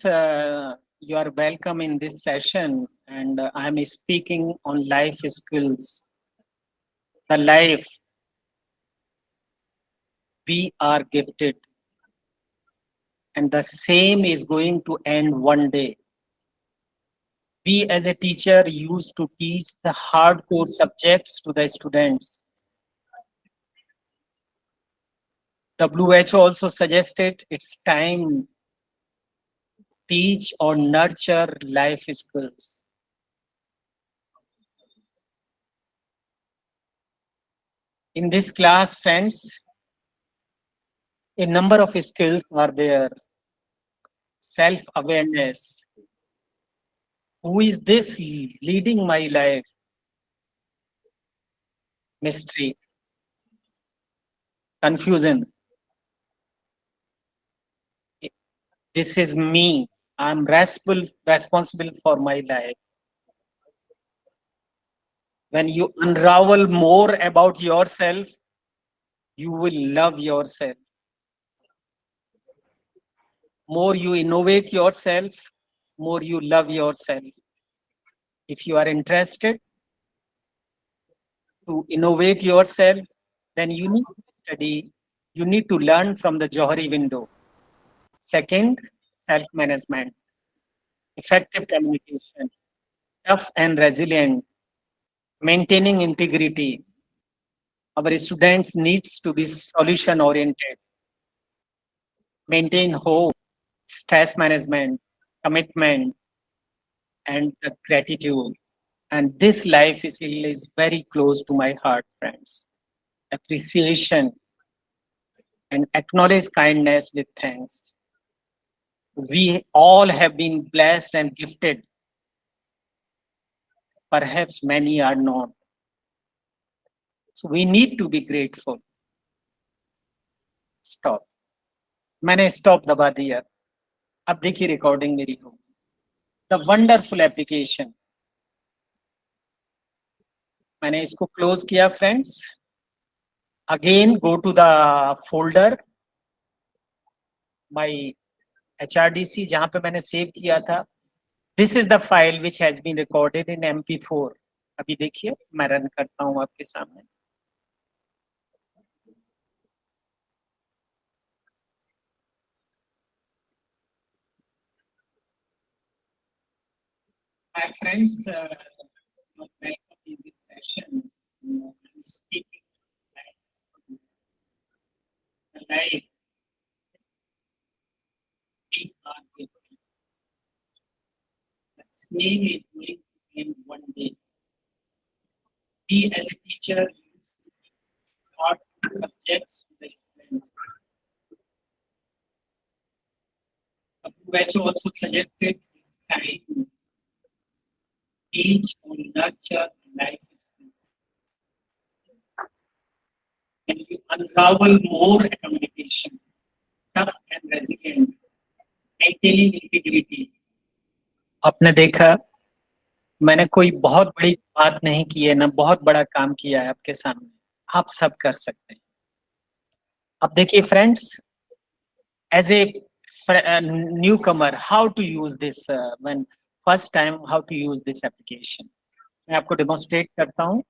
you are welcome in this session and I am speaking on life skills. The life we are gifted and the same is going to end one day. We as a teacher used to teach the hardcore subjects to the students. WHO also suggested it's time teach or nurture life skills. In this class, friends, a number of skills are there. Self-awareness. Who is this leading my life? Mystery. Confusion. This is me. I'm responsible for my life. When you unravel more about yourself, you will love yourself. More you innovate yourself, more you love yourself. If you are interested to innovate yourself, then you need to study, you need to learn from the Johari window. Second, self-management, effective communication, tough and resilient, maintaining integrity. Our students needs to be solution-oriented, maintain hope, stress management, commitment, and the gratitude. And this life skill is very close to my heart, friends. Appreciation and acknowledge kindness with thanks. We all have been blessed and gifted. Perhaps many are not. So we need to be grateful. Stop. मैंने stop दबा दिया। अब देखिए recording मेरी होगी। The wonderful application. मैंने इसको close किया friends. Again, go to the folder my HRDC जहां पे मैंने सेव किया था. This is the file which has been recorded in MP4. अभी देखिए मैं रन करता हूं आपके सामने. My friends, welcome in this session. I'm speaking live. We are different. The same is going to end one day. We as a teacher taught subjects to the students. WHO also suggested this time to teach or nurture life skills. When you unravel more communication, tough and resilient, maintaining integrity. आपने देखा मैंने कोई बहुत बड़ी बात नहीं की है ना बहुत बड़ा काम किया है आपके सामने. आप सब कर सकते हैं. अब देखिए friends, as a newcomer, how to use this when first time, how to use this application. मैं आपको डेमोन्स्ट्रेट करता हूँ.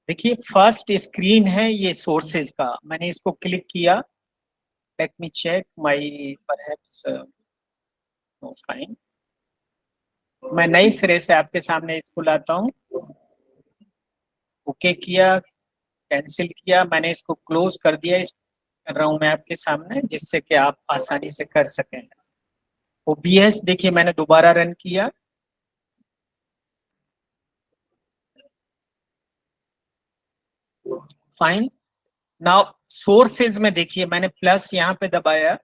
देखिए फर्स्ट स्क्रीन है ये सोर्सेज का. मैंने इसको क्लिक किया. Let me check my perhaps no fine. मैं नए सिरे से आपके सामने इसको लाता हूँ. ओके किया, कैंसिल किया, मैंने इसको क्लोज कर दिया. कर रहा हूं मैं आपके सामने जिससे कि आप आसानी से कर सकें. OBS देखिए मैंने दोबारा रन किया. फाइन. नाउ सोर्सेज में देखिए मैंने प्लस यहाँ पे दबाया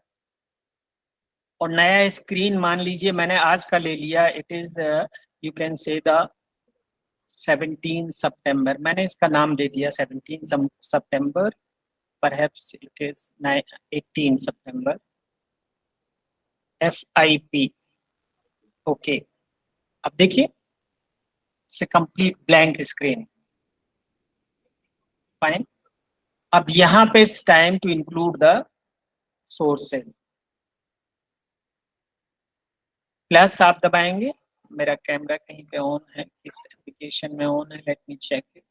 और नया स्क्रीन मान लीजिए मैंने आज का ले लिया. It is you can say the 17 September. मैंने इसका नाम दे दिया 17 सितंबर. Perhaps it is 18 September. FIP. Okay. अब देखिए से कंप्लीट ब्लैंक स्क्रीन. फाइन. अब यहाँ पे it's time to include the sources. Plus आप दबाएंगे. मेरा कैमरा कहीं पे ऑन है, इस एप्लीकेशन में ऑन है. Let me check it.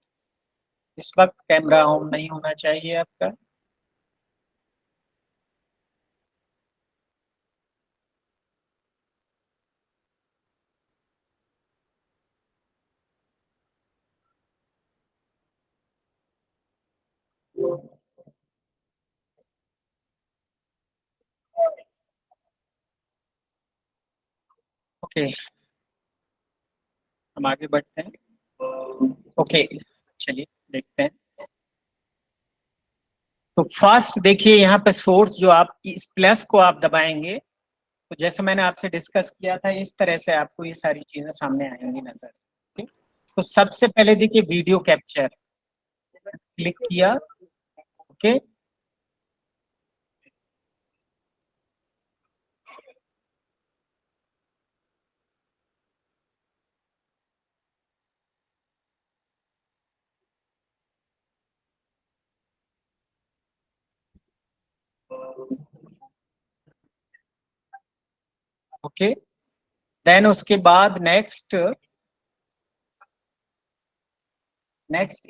इस वक्त कैमरा ऑन नहीं होना चाहिए आपका. ओके हम आगे बढ़ते हैं. ओके चलिए देखते हैं. तो फर्स्ट देखिए यहाँ पे सोर्स जो आप इस प्लस को आप दबाएंगे तो जैसे मैंने आपसे डिस्कस किया था इस तरह से आपको ये सारी चीजें सामने आएंगी नजर. ओके. तो सबसे पहले देखिए वीडियो कैप्चर. क्लिक किया. ओके. ओके. देन उसके बाद नेक्स्ट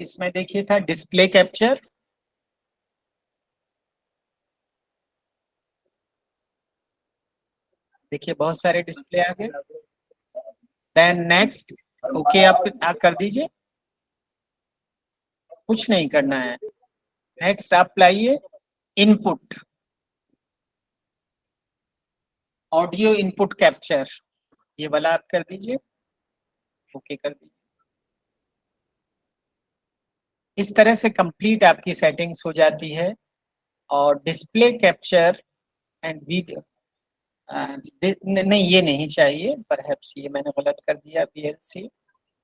इसमें देखिए था डिस्प्ले कैप्चर. देखिए बहुत सारे डिस्प्ले आ गए. देन नेक्स्ट ओके आप कर दीजिए. कुछ नहीं करना है. नेक्स्ट आप लाइए इनपुट. ऑडियो इनपुट कैप्चर ये वाला आप कर दीजिए. ओके कर दीजिए. इस तरह से कंप्लीट आपकी सेटिंग्स हो जाती है. और डिस्प्ले कैप्चर एंड वीडियो नहीं ये नहीं चाहिए. परहैप्स ये मैंने गलत कर दिया. VLC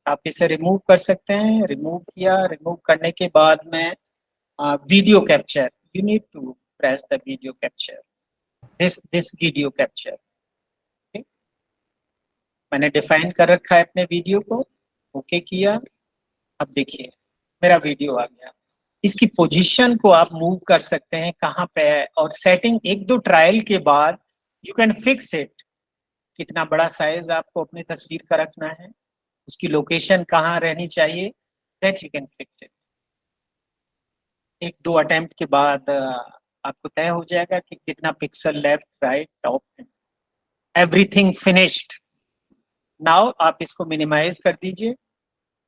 आप इसे रिमूव कर सकते हैं. रिमूव किया. रिमूव करने के बाद में video capture you need to press the video capture. This video capture. मैंने डिफाइन कर रखा है अपने वीडियो को. ओके किया. अब देखिए मेरा वीडियो आ गया. इसकी पोजीशन को आप मूव कर सकते हैं कहाँ पे है, और सेटिंग एक दो ट्रायल के बाद यू कैन फिक्स इट। कितना बड़ा साइज आपको अपनी तस्वीर का रखना है, उसकी लोकेशन कहाँ रहनी चाहिए, that you can fix it. एक दो अटेम्प्ट के बाद आपको तय हो जाएगा कि कितना pixel left right top, everything finished. Now आप इसको मिनिमाइज कर दीजिए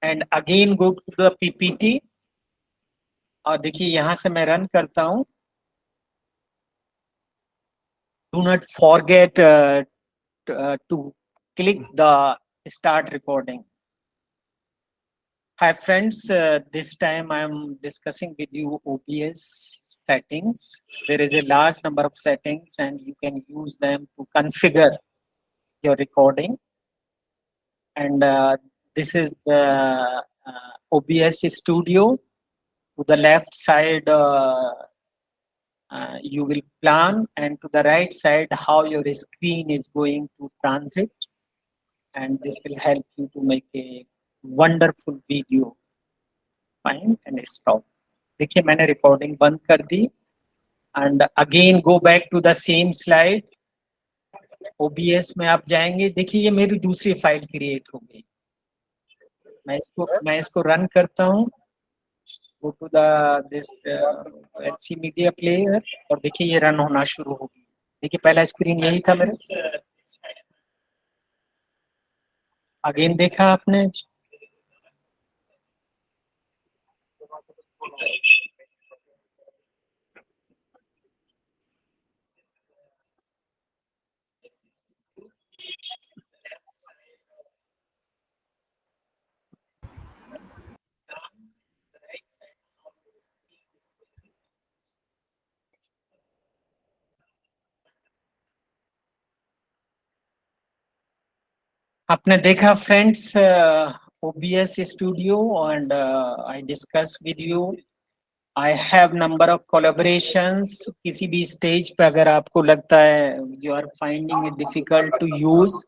and again go to the PPT, और देखिए यहां से मैं रन करता हूं। Do not forget to click the start recording. Hi friends, this time I am discussing with you OBS settings. There is a large number of settings and you can use them to configure your recording. And this is the OBS Studio. To the left side you will plan, and to the right side how your screen is going to transit, and this will help you to make a wonderful video. Find and stop. देखिए मैंने recording बंद कर दी and again go back to the same slide. OBS में आप जाएंगे, देखिए ये मेरी दूसरी फाइल क्रिएट हो गई। मैं इसको रन करता हूँ। Go to the this LC media player, और देखिए ये रन होना शुरू हो गई। देखिए पहला स्क्रीन यही था मेरे। अगेन देखा आपने, आपने देखा friends OBS Studio, and I discuss with you. I have number of collaborations. किसी भी स्टेज पे अगर आपको लगता है you are finding it difficult to use,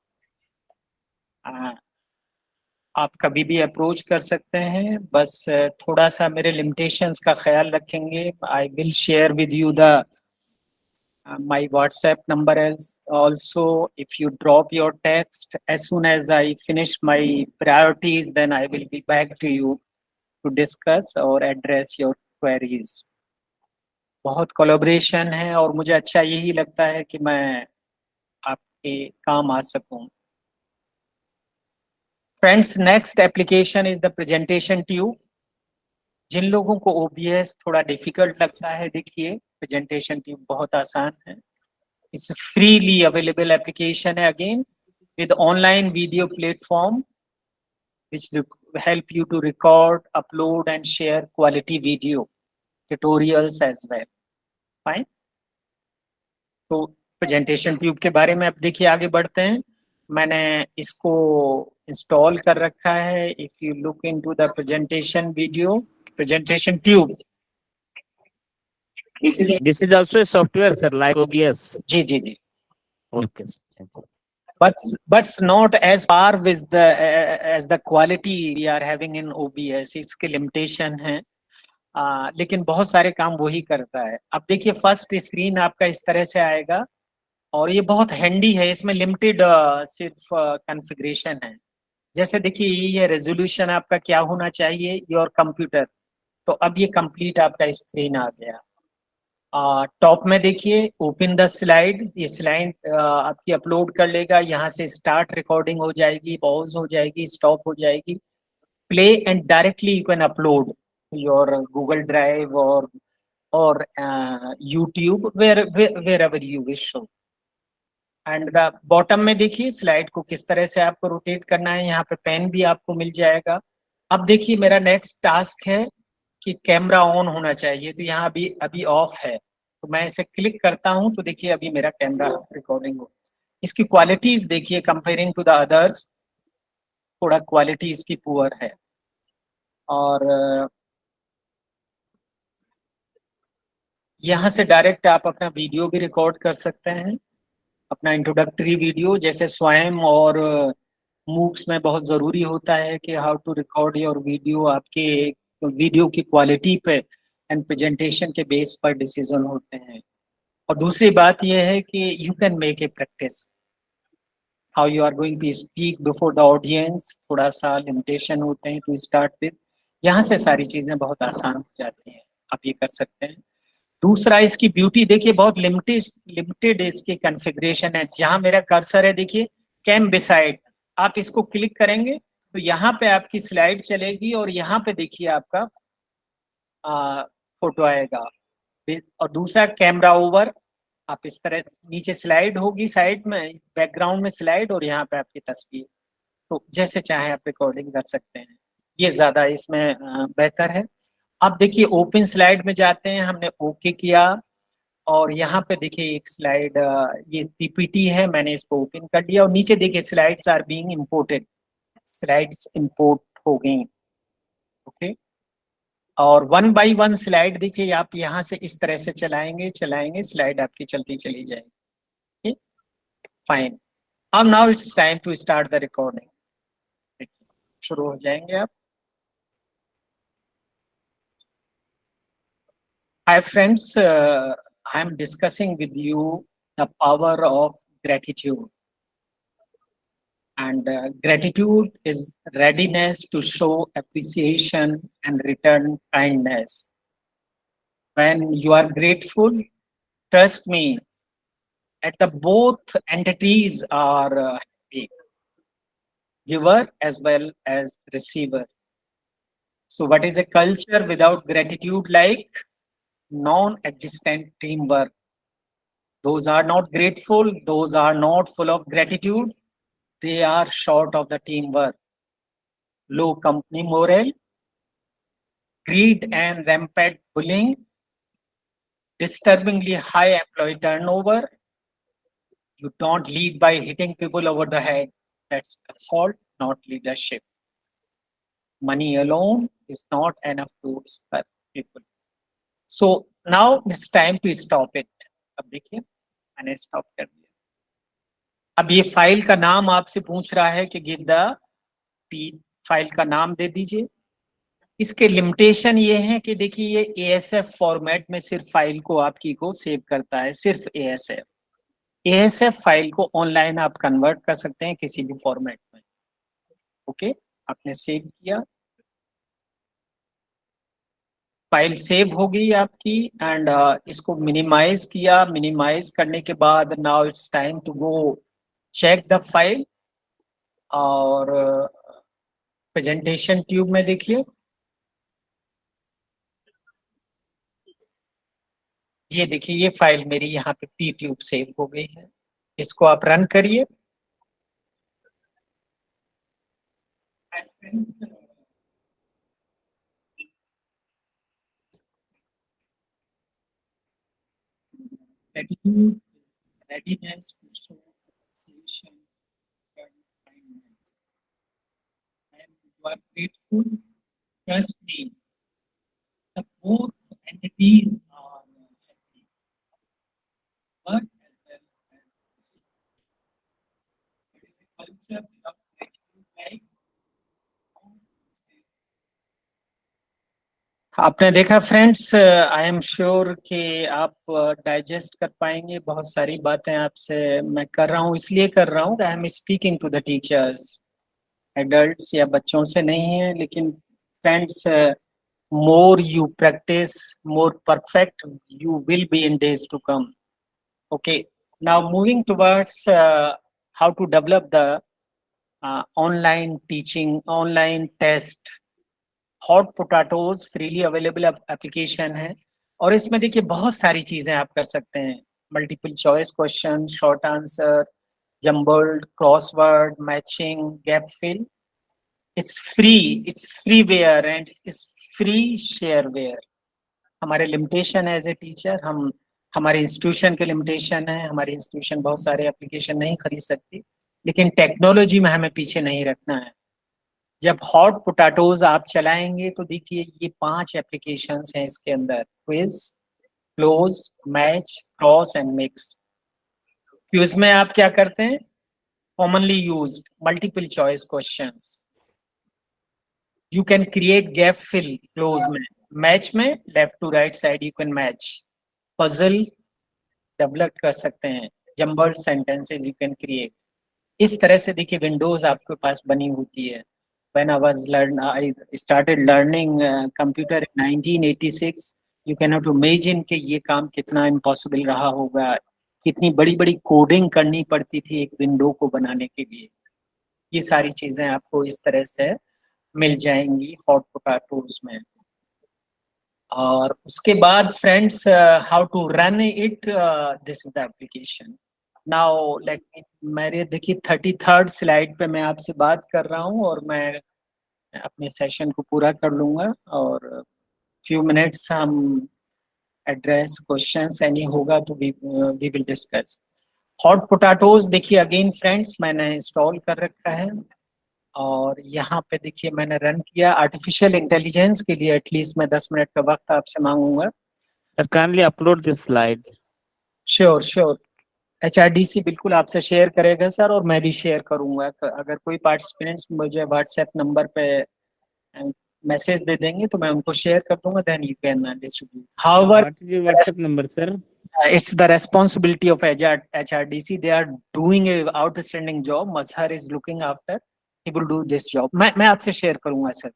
आप कभी भी अप्रोच कर सकते हैं। बस थोड़ा सा मेरे लिमिटेशंस का ख्याल रखेंगे। I will share with you the my WhatsApp number is also. If you drop your text, as soon as I finish my priorities, then I will be back to you to discuss or address your queries. बहुत collaboration है और मुझे अच्छा यही लगता है कि मैं आपके काम आ सकूं। Friends, next application is the presentation tube. जिन लोगों को OBS थोड़ा डिफिकल्ट लगता है, देखिए प्रेजेंटेशन ट्यूब बहुत आसान है। इट्स फ्रीली अवेलेबल एप्लीकेशन है again with online video platform which help you to record, upload and share quality video tutorials as well. Fine. तो प्रेजेंटेशन ट्यूब के बारे में अब देखिए आगे बढ़ते हैं। मैंने इसको इंस्टॉल कर रखा है। If you look into the presentation video, presentation tube, This is also a software, sir, like OBS. जी जी जी, Okay. but not as far with the as the quality we are having in OBS. इसके limitation है, लेकिन बहुत सारे काम वही करता है। अब देखिए फर्स्ट स्क्रीन आपका इस तरह से आएगा और ये बहुत हैंडी है। इसमें लिमिटेड सिर्फ कॉन्फ़िगरेशन है। जैसे देखिए ये रेजोल्यूशन आपका क्या होना चाहिए, योर कंप्यूटर। तो अब ये कंप्लीट आपका स्क्रीन आ गया। टॉप में देखिए ओपन द स्लाइड, ये स्लाइड आपकी अपलोड कर लेगा। यहाँ से स्टार्ट रिकॉर्डिंग हो जाएगी, पॉज हो जाएगी, स्टॉप हो जाएगी, play and directly you can upload your Google drive और YouTube wherever you wish to. And the bottom में देखिए स्लाइड को किस तरह से आपको रोटेट करना है। यहाँ पे पेन भी आपको मिल जाएगा। अब देखिए मेरा नेक्स्ट टास्क है कि कैमरा ऑन होना चाहिए, तो यहाँ अभी ऑफ है। तो मैं इसे क्लिक करता हूँ तो देखिए अभी मेरा कैमरा रिकॉर्डिंग हो। इसकी क्वालिटीज देखिए कंपेयरिंग टू द अदर्स, थोड़ा क्वालिटी इसकी पुअर है। और यहाँ से डायरेक्ट आप अपना वीडियो भी रिकॉर्ड कर सकते हैं, अपना इंट्रोडक्टरी वीडियो। जैसे स्वयं और मूक्स में बहुत जरूरी होता है कि how to record your video. आपके वीडियो की क्वालिटी पे एंड प्रेजेंटेशन के बेस पर डिसीजन होते हैं। और दूसरी बात यह है कि you can make a practice how you are going to speak before the audience, थोड़ा सा लिमिटेशन होते हैं टू स्टार्ट विद, यहाँ से सारी चीजें बहुत आसान हो जाती हैं, आप ये कर सकते हैं। दूसरा इसकी ब्यूटी देखिए, बहुत लिमिटेड इसकी कॉन्फ़िगरेशन है। जहां मेरा कर्सर है देखिए, कैम बिसाइड, आप इसको क्लिक करेंगे तो यहाँ पे आपकी स्लाइड चलेगी और यहाँ पे देखिए आपका फोटो आएगा। और दूसरा कैमरा ओवर, आप इस तरह नीचे स्लाइड होगी, साइड में बैकग्राउंड में स्लाइड और यहाँ पे आपकी तस्वीर, तो जैसे चाहे आप रिकॉर्डिंग कर सकते हैं, ये ज्यादा इसमें बेहतर है। अब देखिए ओपन स्लाइड में जाते हैं, हमने ओके किया और यहाँ पे देखिए एक स्लाइड, ये पीपीटी है, मैंने इसको ओपन कर दिया और नीचे देखिए slides are being imported, slides import हो गई। ओके, और 1 बाय 1 स्लाइड देखिए, आप यहाँ से इस तरह से चलाएंगे स्लाइड आपकी चलती चली जाएगी। फाइन, अब now it's time to start the recording. देखिए शुरू हो जाएंगे आप। Hi friends, I am discussing with you the power of gratitude. And gratitude is readiness to show appreciation and return kindness. When you are grateful, trust me, at the both entities are happy, giver as well as receiver. So what is a culture without gratitude? Like non-existent teamwork. Those are not grateful, those are not full of gratitude, they are short of the teamwork. Low company morale, greed and rampant bullying, disturbingly high employee turnover. You don't lead by hitting people over the head. That's assault, not leadership. Money alone is not enough to inspire people. So now it's time to stop it. अब देखिए मैंने stop कर दिया। अब ये file का नाम आपसे पूछ रहा है कि गिव द फाइल का नाम दे दीजिए। इसके लिमिटेशन ये है कि देखिए ये ASF फॉर्मेट में सिर्फ फाइल को आपकी को सेव करता है, सिर्फ ASF फाइल को ऑनलाइन आप कन्वर्ट कर सकते हैं किसी भी फॉर्मेट में। ओके, आपने सेव किया, फाइल सेव हो गई आपकी एंड इसको मिनिमाइज किया। मिनिमाइज करने के बाद now it's time to go check the file. और प्रेजेंटेशन ट्यूब में देखिए ये देखिए ये फाइल मेरी यहाँ पे पी ट्यूब सेव हो गई है। इसको आप रन करिए। Gratitude is readiness to show appreciation and kindness. And you are grateful, trust me, the both entities are happy. Work as well as it is a culture without gratitude like आपने देखा friends, I am sure कि आप digest कर पाएंगे। बहुत सारी बातें आपसे मैं कर रहा हूँ, इसलिए कर रहा हूँ I am speaking to the teachers, adults या बच्चों से नहीं है। लेकिन friends, more you practice, more perfect you will be in days to come. Okay, now moving towards how to develop the online teaching, online test. Hot potatoes freely available application है और इसमें देखिए बहुत सारी चीजें आप कर सकते हैं। Multiple choice question, short answer, jumbled, crossword, matching, gap fill. It's freeware and it's free shareware. हमारे लिमिटेशन एज ए टीचर, हम हमारे इंस्टीट्यूशन के लिमिटेशन है, हमारी इंस्टीट्यूशन बहुत सारे एप्लीकेशन नहीं खरीद सकती, लेकिन टेक्नोलॉजी में हमें पीछे नहीं रखना है। जब हॉट पोटैटोज आप चलाएंगे तो देखिए ये 5 एप्लीकेशंस हैं इसके अंदर, quiz, cloze, match, cross and mix. Quiz में आप क्या करते हैं, commonly used multiple choice questions. You can create gap fill cloze में, मैच में left to right side you can match, puzzle develop कर सकते हैं, jumbled sentences you can create. इस तरह से देखिए विंडोज आपके पास बनी होती है। When I started learning computer in 1986, you cannot imagine कि ये काम कितना इम्पॉसिबल रहा होगा, कितनी बड़ी बड़ी कोडिंग करनी पड़ती थी एक विंडो को बनाने के लिए। ये सारी चीजें आपको इस तरह से मिल जाएंगी हॉट पोटैटोज में। और उसके बाद friends, how to run it, this is the application. Now let मेरे देखिए 33rd स्लाइड पे मैं आपसे बात कर रहा हूँ और मैं अपने सेशन को पूरा कर लूंगा और फ्यू मिनट्स हम एड्रेस क्वेश्चंस एनी होगा तो we will discuss. Hot potatoes देखिए अगेन फ्रेंड्स मैंने इंस्टॉल कर रखा है और यहाँ पे देखिए मैंने रन किया। आर्टिफिशियल इंटेलिजेंस के लिए एटलीस्ट मैं 10 मिनट का वक्त आपसे मांगूंगा। Sir, kindly upload this slide. Sure sure, HRDC बिल्कुल आपसे शेयर करेगा सर, और मैं भी शेयर करूंगा। अगर कोई पार्टिसिपेंट्स मुझे व्हाट्सएप नंबर पे मैसेज दे देंगे तो मैं उनको शेयर कर दूंगा, then you can distribute. However What is your WhatsApp number, sir? it's the responsibility of HRDC. They are doing a outstanding job. Mazhar is looking after, he will do this job. मैं आपसे share करूंगा sir.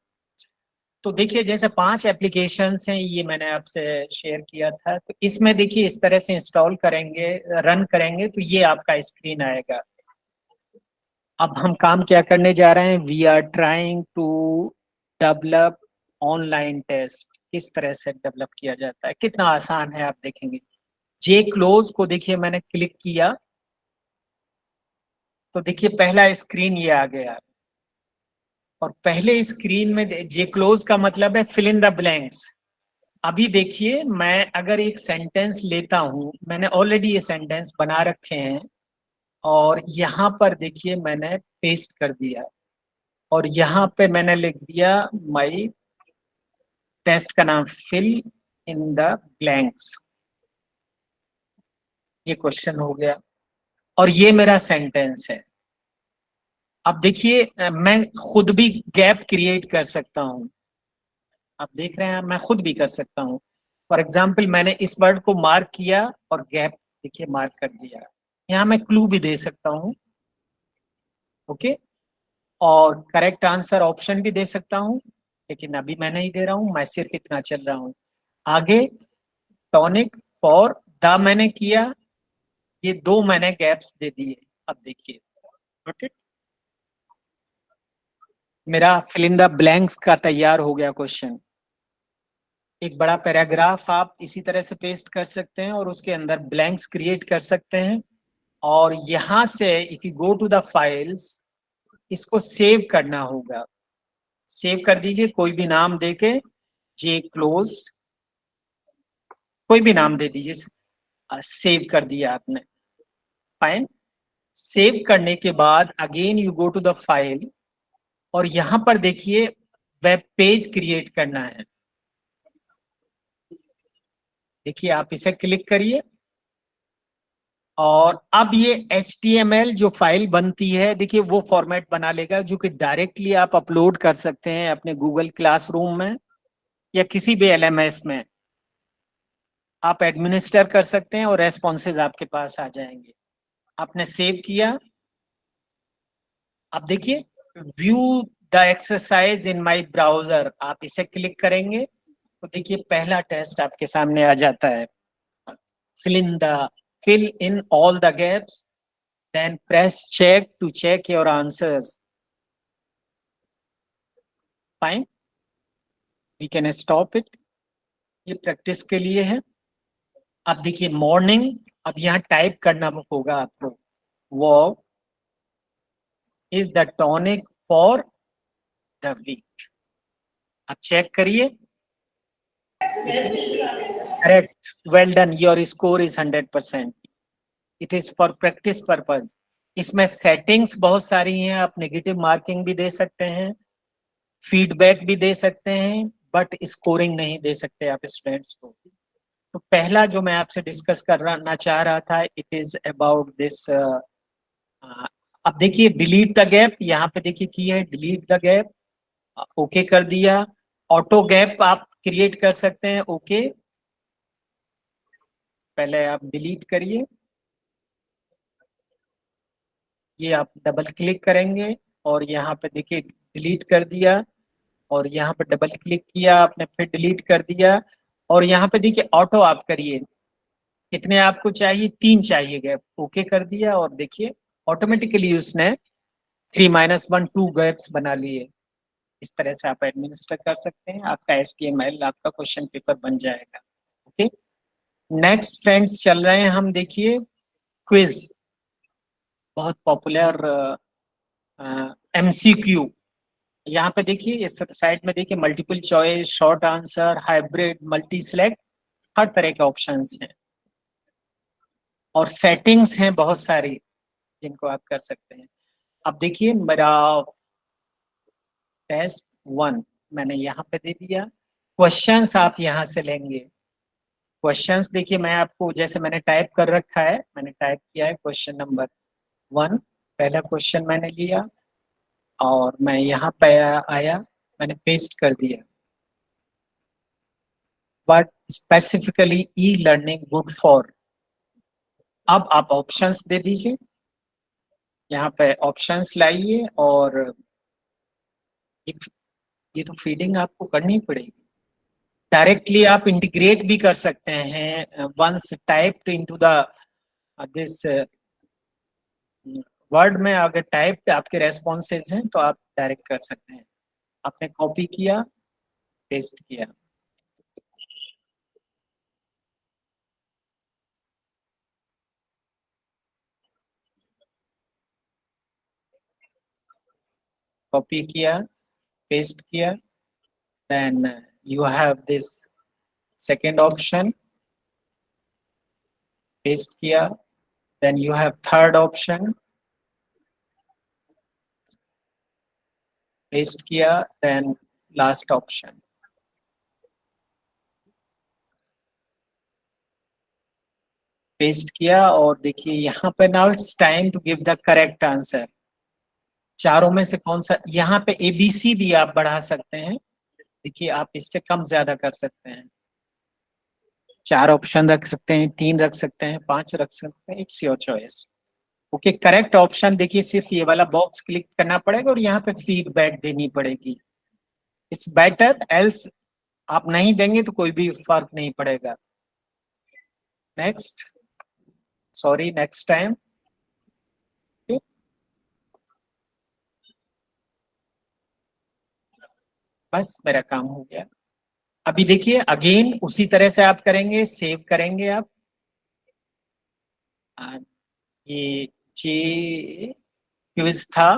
तो देखिए जैसे 5 applications हैं, ये मैंने आपसे शेयर किया था। तो इसमें देखिए इस तरह से इंस्टॉल करेंगे, रन करेंगे तो ये आपका स्क्रीन आएगा। अब हम काम क्या करने जा रहे हैं, we are trying to develop online test. किस तरह से डेवलप किया जाता है, कितना आसान है आप देखेंगे। जे क्लोज को देखिए मैंने क्लिक किया तो देखिए पहला स्क्रीन ये आ गया, और पहले स्क्रीन में जे क्लोज का मतलब है फिल इन द ब्लैंक्स। अभी देखिए मैं अगर एक सेंटेंस लेता हूं, मैंने ऑलरेडी ये सेंटेंस बना रखे हैं और यहाँ पर देखिए मैंने पेस्ट कर दिया और यहाँ पे मैंने लिख दिया माई टेस्ट का नाम फिल इन द ब्लैंक्स। ये क्वेश्चन हो गया और ये मेरा सेंटेंस है। अब देखिए मैं खुद भी गैप क्रिएट कर सकता हूं, आप देख रहे हैं मैं खुद भी कर सकता हूं। फॉर एग्जाम्पल मैंने इस वर्ड को मार्क किया और गैप देखिए मार्क कर दिया। यहाँ मैं क्लू भी दे सकता हूं, ओके, और करेक्ट आंसर ऑप्शन भी दे सकता हूं, लेकिन अभी मैं नहीं दे रहा हूं, मैं सिर्फ इतना चल रहा हूं। आगे टॉनिक फॉर द मैंने किया, ये 2 मैंने गैप्स दे दिए। अब देखिए ओके, मेरा फिल इन द ब्लैंक्स का तैयार हो गया क्वेश्चन। एक बड़ा पैराग्राफ आप इसी तरह से पेस्ट कर सकते हैं और उसके अंदर ब्लैंक्स क्रिएट कर सकते हैं। और यहां से if you go to the files, इसको सेव करना होगा। सेव कर दीजिए, कोई भी नाम देके, जे क्लोज कोई भी नाम दे दीजिए। सेव कर दिया आपने, फाइन। सेव करने के बाद again you go to the file और यहां पर देखिए वेब पेज क्रिएट करना है। देखिए आप इसे क्लिक करिए और अब ये HTML जो फाइल बनती है, देखिए वो फॉर्मेट बना लेगा जो कि डायरेक्टली आप अपलोड कर सकते हैं अपने गूगल क्लासरूम में या किसी भी LMS में। आप एडमिनिस्टर कर सकते हैं और रेस्पॉन्सेज आपके पास आ जाएंगे। आपने सेव किया, अब देखिए view the exercise in my browser, आप इसे क्लिक करेंगे तो देखिए पहला टेस्ट आपके सामने आ जाता है। fill in all the gaps, then press check to check your answers. Fine, we can stop it. ये प्रैक्टिस के लिए है। अब देखिए मॉर्निंग, अब यहाँ टाइप करना होगा आपको, वो is the tonic for the week. आप चेक करिए, correct, well done, your score is 100%। It is for practice purpose. इसमें सेटिंग्स बहुत सारी हैं, आप नेगेटिव मार्किंग भी दे सकते हैं, फीडबैक भी दे सकते हैं, बट स्कोरिंग नहीं दे सकते आप स्टूडेंट्स को। तो पहला जो मैं आपसे डिस्कस करना चाह रहा था, इट इज अबाउट दिस। अब देखिए डिलीट द गैप, यहाँ पे देखिए की है डिलीट द गैप, ओके कर दिया। ऑटो गैप आप क्रिएट कर सकते हैं। ओके, पहले आप डिलीट करिए, ये आप डबल क्लिक करेंगे और यहाँ पे देखिए डिलीट कर दिया, और यहाँ पे डबल क्लिक किया आपने, फिर डिलीट कर दिया, और यहाँ पे देखिए ऑटो आप करिए, कितने आपको चाहिए, 3 चाहिए गैप, ओके कर दिया, और देखिए ऑटोमेटिकली उसने 3 - 1 2 गैप्स बना लिए। इस तरह से आप एडमिनिस्टर कर सकते हैं, आपका HTML आपका क्वेश्चन पेपर बन जाएगा। ओके, नेक्स्ट फ्रेंड्स चल रहे हैं हम, देखिए क्विज, बहुत पॉपुलर MCQ। यहाँ पे देखिए इस साइड में देखिए multiple choice, short answer, hybrid, multi select, हर तरह के ऑप्शंस हैं, और सेटिंग्स हैं बहुत सारी जिनको आप कर सकते हैं। अब देखिए मेरा टेस्ट 1 मैंने यहाँ पे दे दिया, क्वेश्चंस आप यहाँ से लेंगे। क्वेश्चंस देखिए मैं आपको, जैसे मैंने टाइप कर रखा है, मैंने टाइप किया है क्वेश्चन नंबर 1, पहला क्वेश्चन मैंने लिया और मैं यहाँ पे आया, मैंने पेस्ट कर दिया। But specifically e learning good for, अब आप ऑप्शंस दे दीजिए, यहाँ पे ऑप्शंस लाइए, और ये तो फीडिंग आपको करनी पड़ेगी। डायरेक्टली आप इंटीग्रेट भी कर सकते हैं, once typed into the this word में, अगर टाइप्ड आपके रेस्पॉन्सेज हैं तो आप डायरेक्ट कर सकते हैं। आपने कॉपी किया, पेस्ट किया, कॉपी किया, पेस्ट किया, then you have this second option, paste किया, then you have third option, paste किया, then last option, पेस्ट किया, और देखिए यहाँ पे now it's time to give the correct answer. चारों में से कौन सा, यहाँ पे ABC भी आप बढ़ा सकते हैं, देखिए आप इससे कम ज्यादा कर सकते हैं, 4 ऑप्शन रख सकते हैं, 3 रख सकते हैं, 5 रख सकते हैं, it's your choice. Okay, correct option देखिए सिर्फ ये वाला बॉक्स क्लिक करना पड़ेगा और यहाँ पे फीडबैक देनी पड़ेगी, इट्स बेटर, एल्स आप नहीं देंगे तो कोई भी फर्क नहीं पड़ेगा। Next, sorry, next time. बस मेरा काम हो गया। अभी देखिए अगेन उसी तरह से आप करेंगे, सेव करेंगे आप, ये जे क्विज था,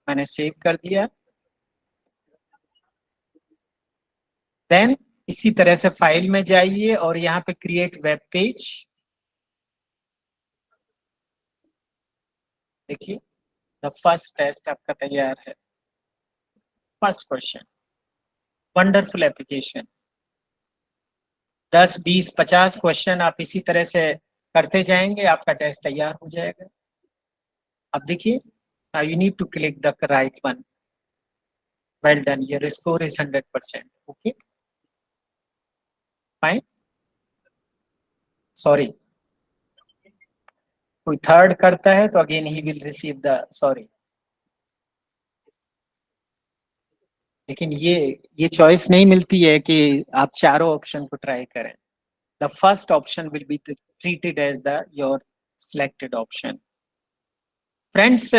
मैंने सेव कर दिया। देन इसी तरह से फाइल में जाइए और यहाँ पे क्रिएट वेब पेज, देखिए द फर्स्ट टेस्ट आपका तैयार है, first question, wonderful application. 10, 20, 50 question आप इसी तरह से करते जाएंगे, आपका टेस्ट तैयार हो जाएगा। अब देखिए, now you need to click the right one. Well done, your score is 100%. Okay, fine. Sorry, कोई थर्ड करता है तो again he will receive the sorry. लेकिन ये चॉइस नहीं मिलती है कि आप चारों ऑप्शन को ट्राई करें। The first option will be treated as the your selected option. Friends,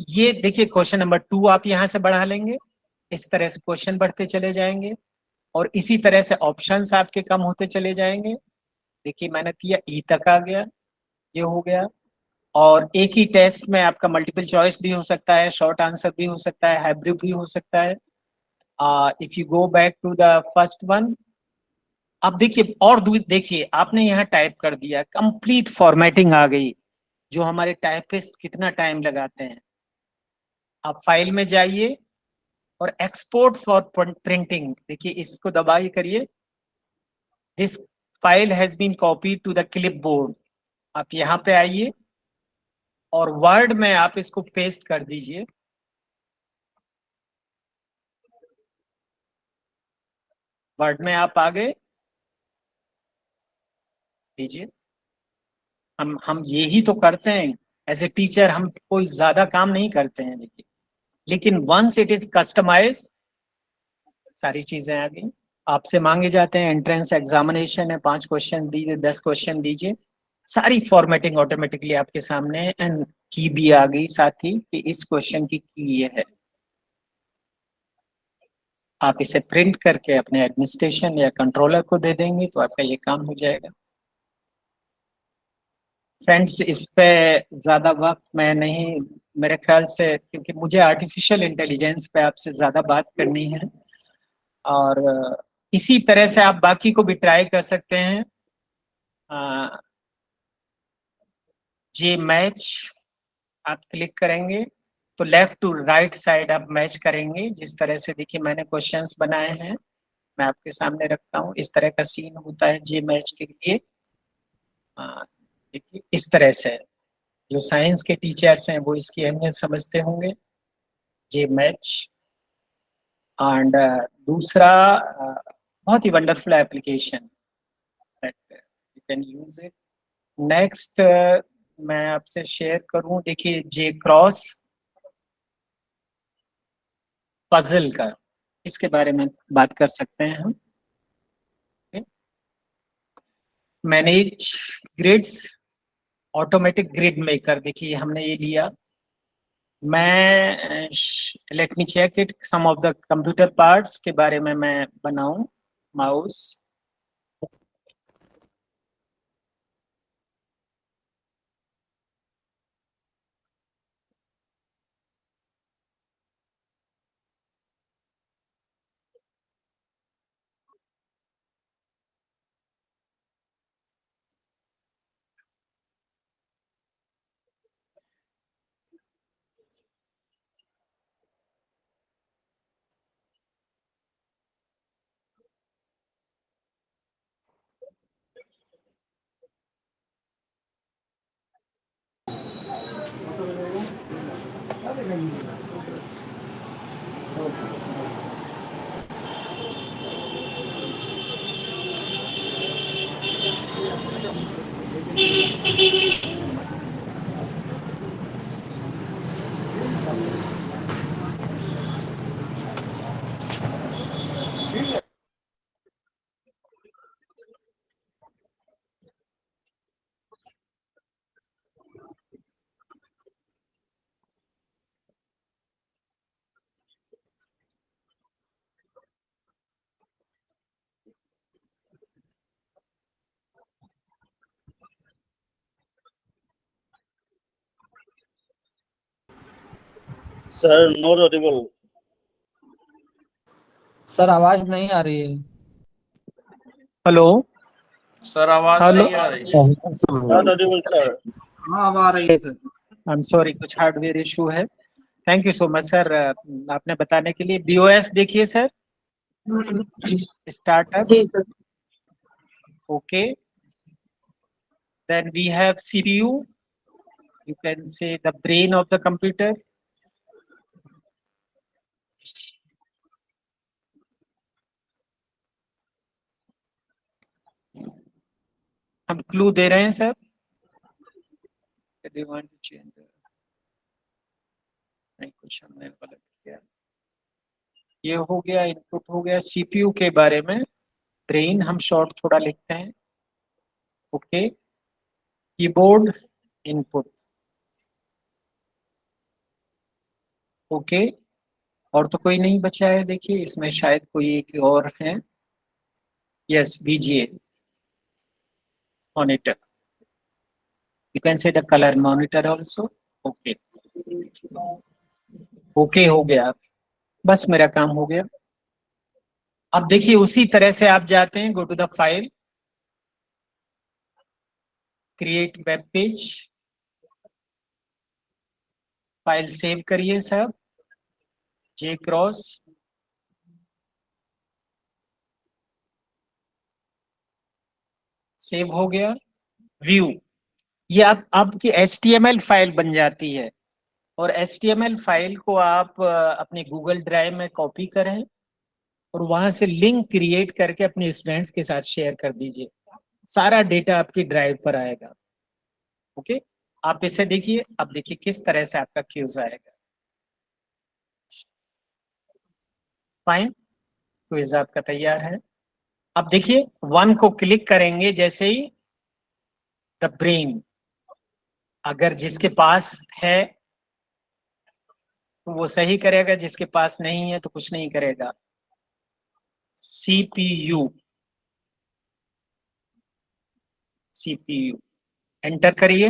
ये देखिए क्वेश्चन नंबर 2 आप यहाँ से बढ़ा लेंगे, इस तरह से क्वेश्चन बढ़ते चले जाएंगे और इसी तरह से ऑप्शंस आपके कम होते चले जाएंगे। देखिए मैंने किया ई तक आ गया, ये हो गया, और एक ही टेस्ट में आपका मल्टीपल चॉइस भी हो सकता है, शॉर्ट आंसर भी हो सकता है, हाइब्रिड भी हो सकता है। If you go back to the first one, अब देखिए, और देखिए आपने यहाँ टाइप कर दिया, कंप्लीट फॉर्मेटिंग आ गई, जो हमारे टाइपिस्ट कितना टाइम लगाते हैं। आप फाइल में जाइए और एक्सपोर्ट फॉर प्रिंटिंग, देखिए इसको दबाइए करिए, this file has been copy to the clipboard. आप यहाँ पे आइए और वर्ड में आप इसको पेस्ट कर दीजिए, वर्ड में आप आ गए? लीजिए, हम यही तो करते हैं एज ए टीचर, हम कोई ज्यादा काम नहीं करते हैं देखिए, लेकिन वंस इट इज कस्टमाइज सारी चीजें आ गई। आपसे मांगे जाते हैं, एंट्रेंस एग्जामिनेशन है, 5 क्वेश्चन दीजिए, 10 क्वेश्चन दीजिए, सारी फॉर्मेटिंग ऑटोमेटिकली आपके सामने, एंड की भी आ गई साथ ही कि इस क्वेश्चन की ये है। आप इसे प्रिंट करके अपने एडमिनिस्ट्रेशन या कंट्रोलर को दे देंगे तो आपका ये काम हो जाएगा। फ्रेंड्स, इस पे ज्यादा वक्त मैं नहीं, मेरे ख्याल से, क्योंकि मुझे आर्टिफिशियल इंटेलिजेंस पे आपसे ज्यादा बात करनी है, और इसी तरह से आप बाकी को भी ट्राई कर सकते हैं। जे मैच आप क्लिक करेंगे तो लेफ्ट टू राइट साइड आप मैच करेंगे। जिस तरह से देखिए मैंने क्वेश्चंस बनाए हैं, मैं आपके सामने रखता हूँ, इस तरह का सीन होता है जे मैच के लिए। देखिए इस तरह से, जो साइंस के टीचर्स हैं वो इसकी अहमियत समझते होंगे, जे मैच। एंड दूसरा बहुत ही wonderful application, you can use it. Next मैं आपसे शेयर करूं, देखिए जे क्रॉस पजल का, इसके बारे में बात कर सकते हैं हम। Manage grids, automatic grid maker, देखिए हमने ये लिया। मैं let me check it, some of the computer parts के बारे में मैं बनाऊं। Mouse, sir not audible. Sir आवाज नहीं आ रही है। हेलो सर आवाज हेलो, नहीं आ रही है। Not audible sir. हाँ अब आ रही है सर। आई एम सॉरी, कुछ हार्डवेयर इशू है। Thank you so much sir आपने बताने के लिए। बीओएस देखिए sir, startup, okay. Then we have CPU, you can say the brain of the computer. हम क्लू दे रहे हैं sir. they want to change नहीं, कुछ हमने गलत किया। ये हो गया, इनपुट हो गया। सीपीयू के बारे में, ब्रेन हम शॉर्ट थोड़ा लिखते हैं, ओके। Keyboard, input, okay. और तो कोई नहीं बचा है, देखिए इसमें शायद कोई एक और है। Yes, VGA monitor, you can say the colour monitor also, okay. Okay हो गया, बस मेरा काम हो गया। अब देखिए उसी तरह से आप जाते हैं, go to the file, create web page, file save करिए सब, जे क्रॉस, सेव हो गया। व्यू, ये आप आपकी HTML फाइल बन जाती है, और HTML फाइल को आप अपने गूगल ड्राइव में कॉपी करें, और वहां से लिंक क्रिएट करके अपने स्टूडेंट्स के साथ शेयर कर दीजिए। सारा डेटा आपकी ड्राइव पर आएगा। ओके, आप इसे देखिए। अब देखिए किस तरह से आपका क्यूज आएगा। फाइन, क्विज आपका तैयार है। अब देखिए 1 को क्लिक करेंगे जैसे ही, द ब्रेन, अगर जिसके पास है तो वो सही करेगा, जिसके पास नहीं है तो कुछ नहीं करेगा। CPU, CPU एंटर करिए,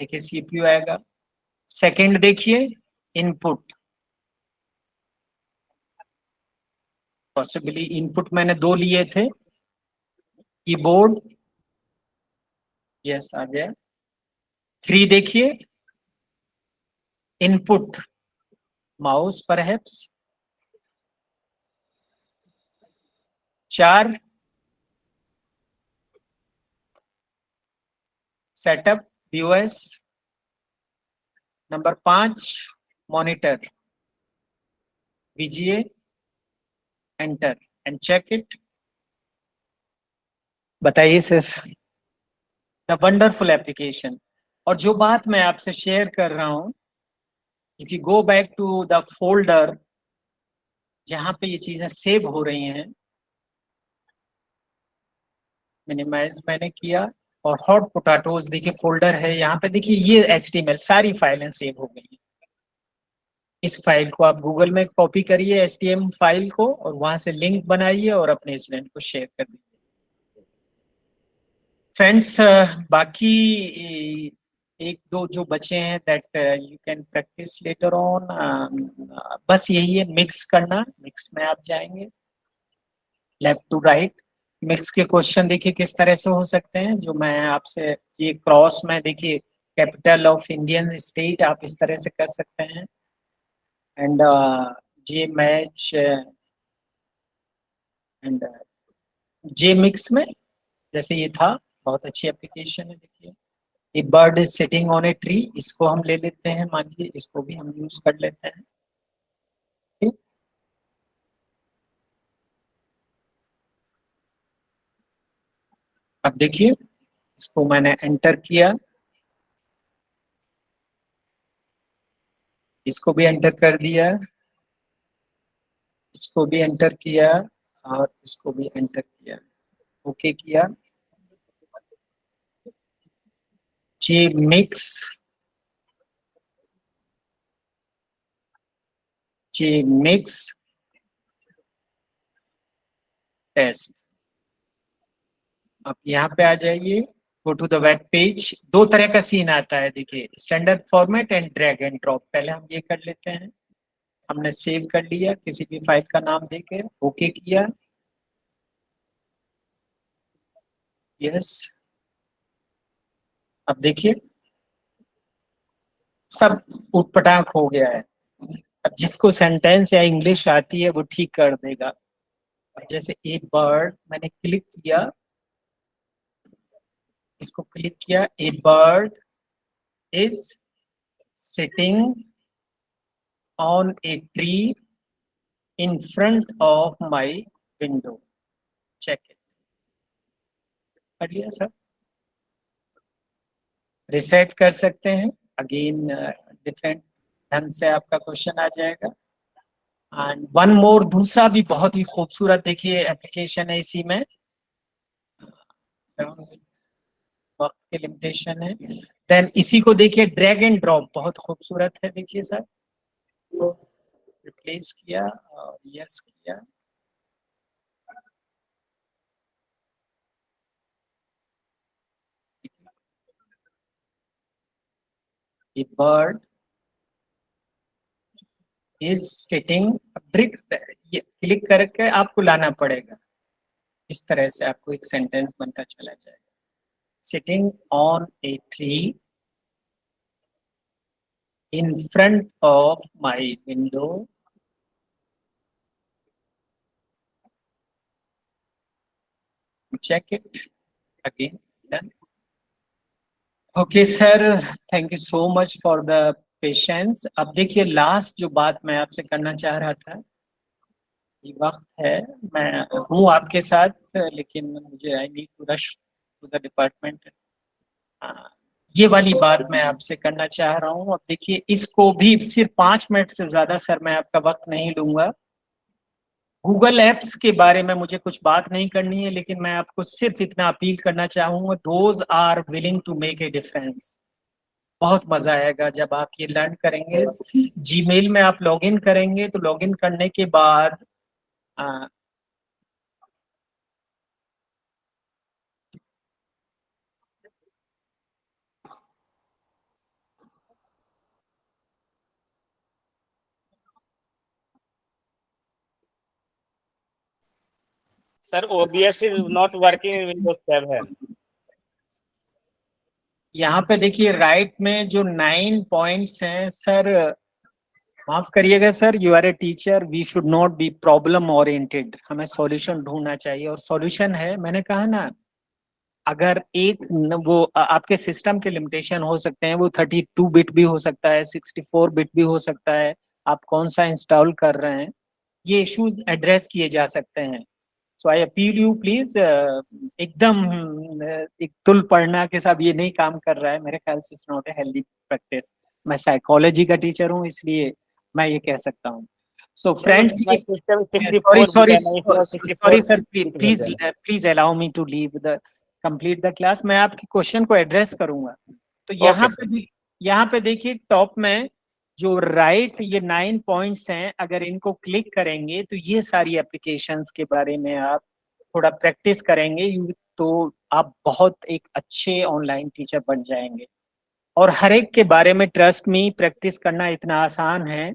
देखिए CPU आएगा। सेकंड देखिए, इनपुट, पॉसिबली इनपुट मैंने 2 लिए थे। कीबोर्ड, यस आ गया। 3 देखिए, input, mouse perhaps. 4 setup, BOS। Number 5 monitor, VGA। Enter and check it. बताइए सर, द वंडरफुल एप्लीकेशन। और जो बात मैं आपसे शेयर कर रहा हूं, if you go back to the folder जहां पे ये चीजें सेव हो रही हैं, मिनिमाइज मैंने किया, और हॉट पोटैटोज देखिए फोल्डर है यहाँ पे। देखिए ये HTML सारी फाइलें सेव हो गई हैं। इस फाइल को आप गूगल में कॉपी करिए, HTML फाइल को, और वहां से लिंक बनाइए और अपने स्टूडेंट को शेयर कर दीजिए। फ्रेंड्स, बाकी 1-2 जो बचे हैं that you can practice later on. बस यही है, मिक्स करना। मिक्स में आप जाएंगे लेफ्ट टू राइट। मिक्स के क्वेश्चन देखिए किस तरह से हो सकते हैं, जो मैं आपसे, ये क्रॉस में देखिए कैपिटल ऑफ इंडियन स्टेट आप इस तरह से कर सकते हैं। And J match and J mix में जैसे ये था, बहुत अच्छी एप्लीकेशन है। देखिए a bird is sitting on a tree, इसको हम ले लेते हैं, मान लीजिए इसको भी हम यूज कर लेते हैं। ठीक? अब देखिए इसको मैंने एंटर किया, इसको भी एंटर कर दिया, इसको भी एंटर किया, और इसको भी एंटर किया। ओके किया। J mix, J mix test. अब यहाँ पे आ जाइए, go to the web page. 2 तरह का सीन आता है देखिए, standard format and drag and drop. पहले हम ये कर लेते हैं। हमने सेव कर लिया, किसी भी फाइल का नाम देके ओके किया, यस। अब देखिए सब उटपटांग हो गया है। अब जिसको सेंटेंस या इंग्लिश आती है वो ठीक कर देगा। अब जैसे ए बर्ड, मैंने क्लिक किया, इसको क्लिक किया, a bird is sitting on a tree in front of my window, check it. कर लिया सर। रिसेट कर सकते हैं, अगेन डिफरेंट ढंग से आपका क्वेश्चन आ जाएगा। एंड वन मोर, दूसरा भी बहुत ही खूबसूरत देखिए एप्लीकेशन है, इसी में वक्त की लिमिटेशन है। देन इसी को देखिए, ड्रैग एंड ड्रॉप, बहुत खूबसूरत है। देखिए सर, रिप्लेस किया और यस किया। A bird is sitting, click करके आपको लाना पड़ेगा, इस तरह से आपको एक सेंटेंस बनता चला जाएगा। Sitting on a tree in front of my window, check it again, done. Okay sir, thank you so much for the patience. अब देखिए लास्ट जो बात मैं आपसे करना चाह रहा था, ये वक्त है, मैं हूँ आपके साथ, लेकिन मुझे I need to rush to the department. ये वाली बात मैं आपसे करना चाह रहा हूँ। अब देखिए, इसको भी सिर्फ 5 मिनट से ज्यादा सर मैं आपका वक्त नहीं लूंगा। गूगल एप्स के बारे में मुझे कुछ बात नहीं करनी है, लेकिन मैं आपको सिर्फ इतना अपील करना चाहूंगा, those are willing to make a difference. बहुत मजा आएगा जब आप ये लर्न करेंगे। जीमेल में आप लॉगिन करेंगे तो लॉगिन करने के बाद Sir, OBS is not working in Windows 7. यहाँ पे देखिए राइट में जो 9 पॉइंट्स हैं सर, माफ करिएगा sir, you are a teacher, we should not be problem oriented. हमें सॉल्यूशन ढूंढना चाहिए, और सॉल्यूशन है, मैंने कहा ना, अगर वो आपके सिस्टम के लिमिटेशन हो सकते हैं, वो 32 बिट भी हो सकता है, 64 बिट भी हो सकता है, आप कौन सा इंस्टॉल कर रहे हैं, ये इश्यूज एड्रेस किए जा सकते हैं। सो आई अपील यू प्लीज, एकदम एक तुल पढ़ना के साथ ये नहीं काम कर रहा है, मेरे ख्याल से it's not a healthy practice. मैं साइकोलॉजी का टीचर हूँ, इसलिए मैं ये कह सकता हूँ। So friends, sorry sir, please allow me to leave the complete the class. मैं आपकी क्वेश्चन को एड्रेस करूंगा। तो यहाँ पे देखिए टॉप में जो राइट ये 9 पॉइंट्स हैं, अगर इनको क्लिक करेंगे तो ये सारी एप्लीकेशंस के बारे में आप थोड़ा प्रैक्टिस करेंगे, तो आप बहुत एक अच्छे ऑनलाइन टीचर बन जाएंगे। और हर एक के बारे में ट्रस्ट मी, प्रैक्टिस करना इतना आसान है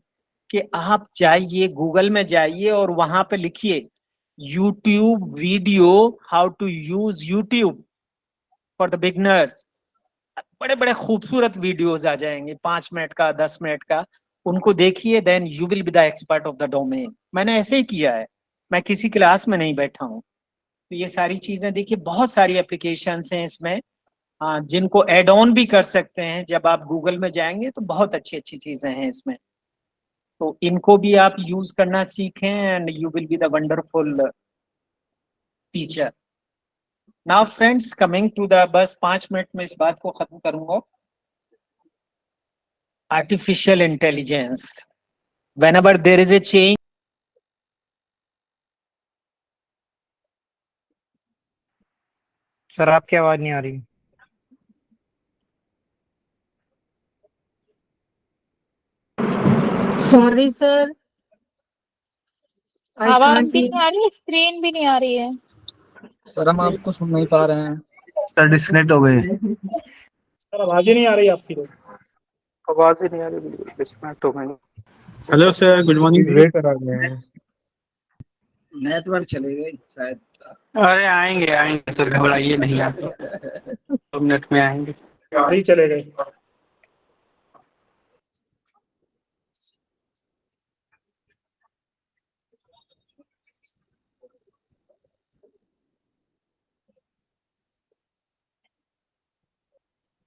कि आप जाइए गूगल में जाइए और वहां पे लिखिए YouTube video, how to use YouTube for the beginners. बड़े बड़े खूबसूरत वीडियोस आ जाएंगे, 5 मिनट का, 10 मिनट का, उनको देखिए, then you will be the expert of the domain. मैंने ऐसे ही किया है, मैं किसी क्लास में नहीं बैठा हूँ। तो ये सारी चीजें देखिए, बहुत सारी एप्लीकेशंस हैं इसमें, जिनको एड ऑन भी कर सकते हैं। जब आप गूगल में जाएंगे तो बहुत अच्छी अच्छी चीजें हैं इसमें, तो इनको भी आप यूज करना सीखें, and you will be the wonderful teacher. Now friends, coming to the, बस 5 मिनट में इस बात को खत्म करूंगा। Artificial intelligence, whenever there is a change, sir आपकी आवाज नहीं आ रही। Sorry, sir. I आवाज can't भी hear. नहीं आ रही है, स्क्रीन भी नहीं आ रही है। सर हम आपको सुन नहीं पा रहे हैं। सर डिस्कनेक्ट हो गए। सर आवाज ही नहीं आ रही आपकी तो। आवाज ही नहीं आ रही, बिल्कुल डिस्कनेक्ट हो गई। Hello sir, good morning. करा गए हैं। नेटवर्क चले गए शायद। अरे आएंगे आएंगे सर, घबराइए नहीं, आप 2 मिनट में आएंगे। गाड़ी चले गए।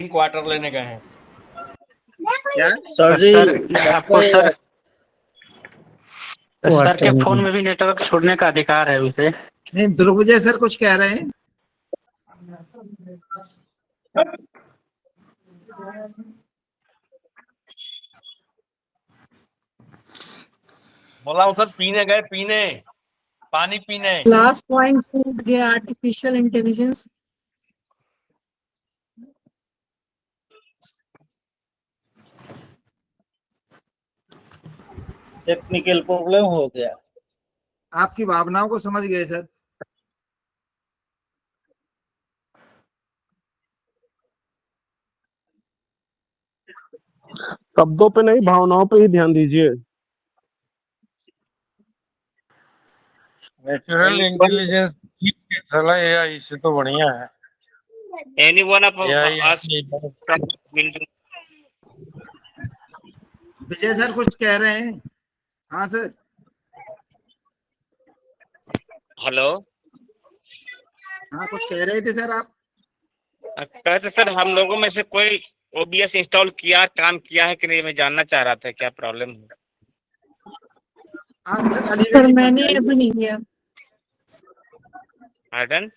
क्वार्टर लेने गए हैं। क्या सर जी? आपको सर के फोन में भी नेटवर्क छोड़ने का अधिकार है उसे। नहीं, ध्रुवजय सर कुछ कह रहे हैं। बोला सर पीने गए, पीने पानी पीने। Last point छूट गया, artificial intelligence. टेक्निकल प्रॉब्लम हो गया। आपकी भावनाओं को समझ गए सर। शब्दों पे नहीं, भावनाओं पे ही ध्यान दीजिए। नेचुरल इंटेलिजेंस चला एआई से तो बढ़िया है। Anyone of us Vijay sir कुछ कह रहे हैं। हाँ सर। हेलो, हाँ कुछ कह रहे थे सर आप। कहते सर हम लोगों में से कोई ओबीएस इंस्टॉल किया, काम किया है कि नहीं, मैं जानना चाह रहा था क्या प्रॉब्लम है। हाँ सर, अली सर गली मैंने पहुंच अभी नहीं किया। Pardon?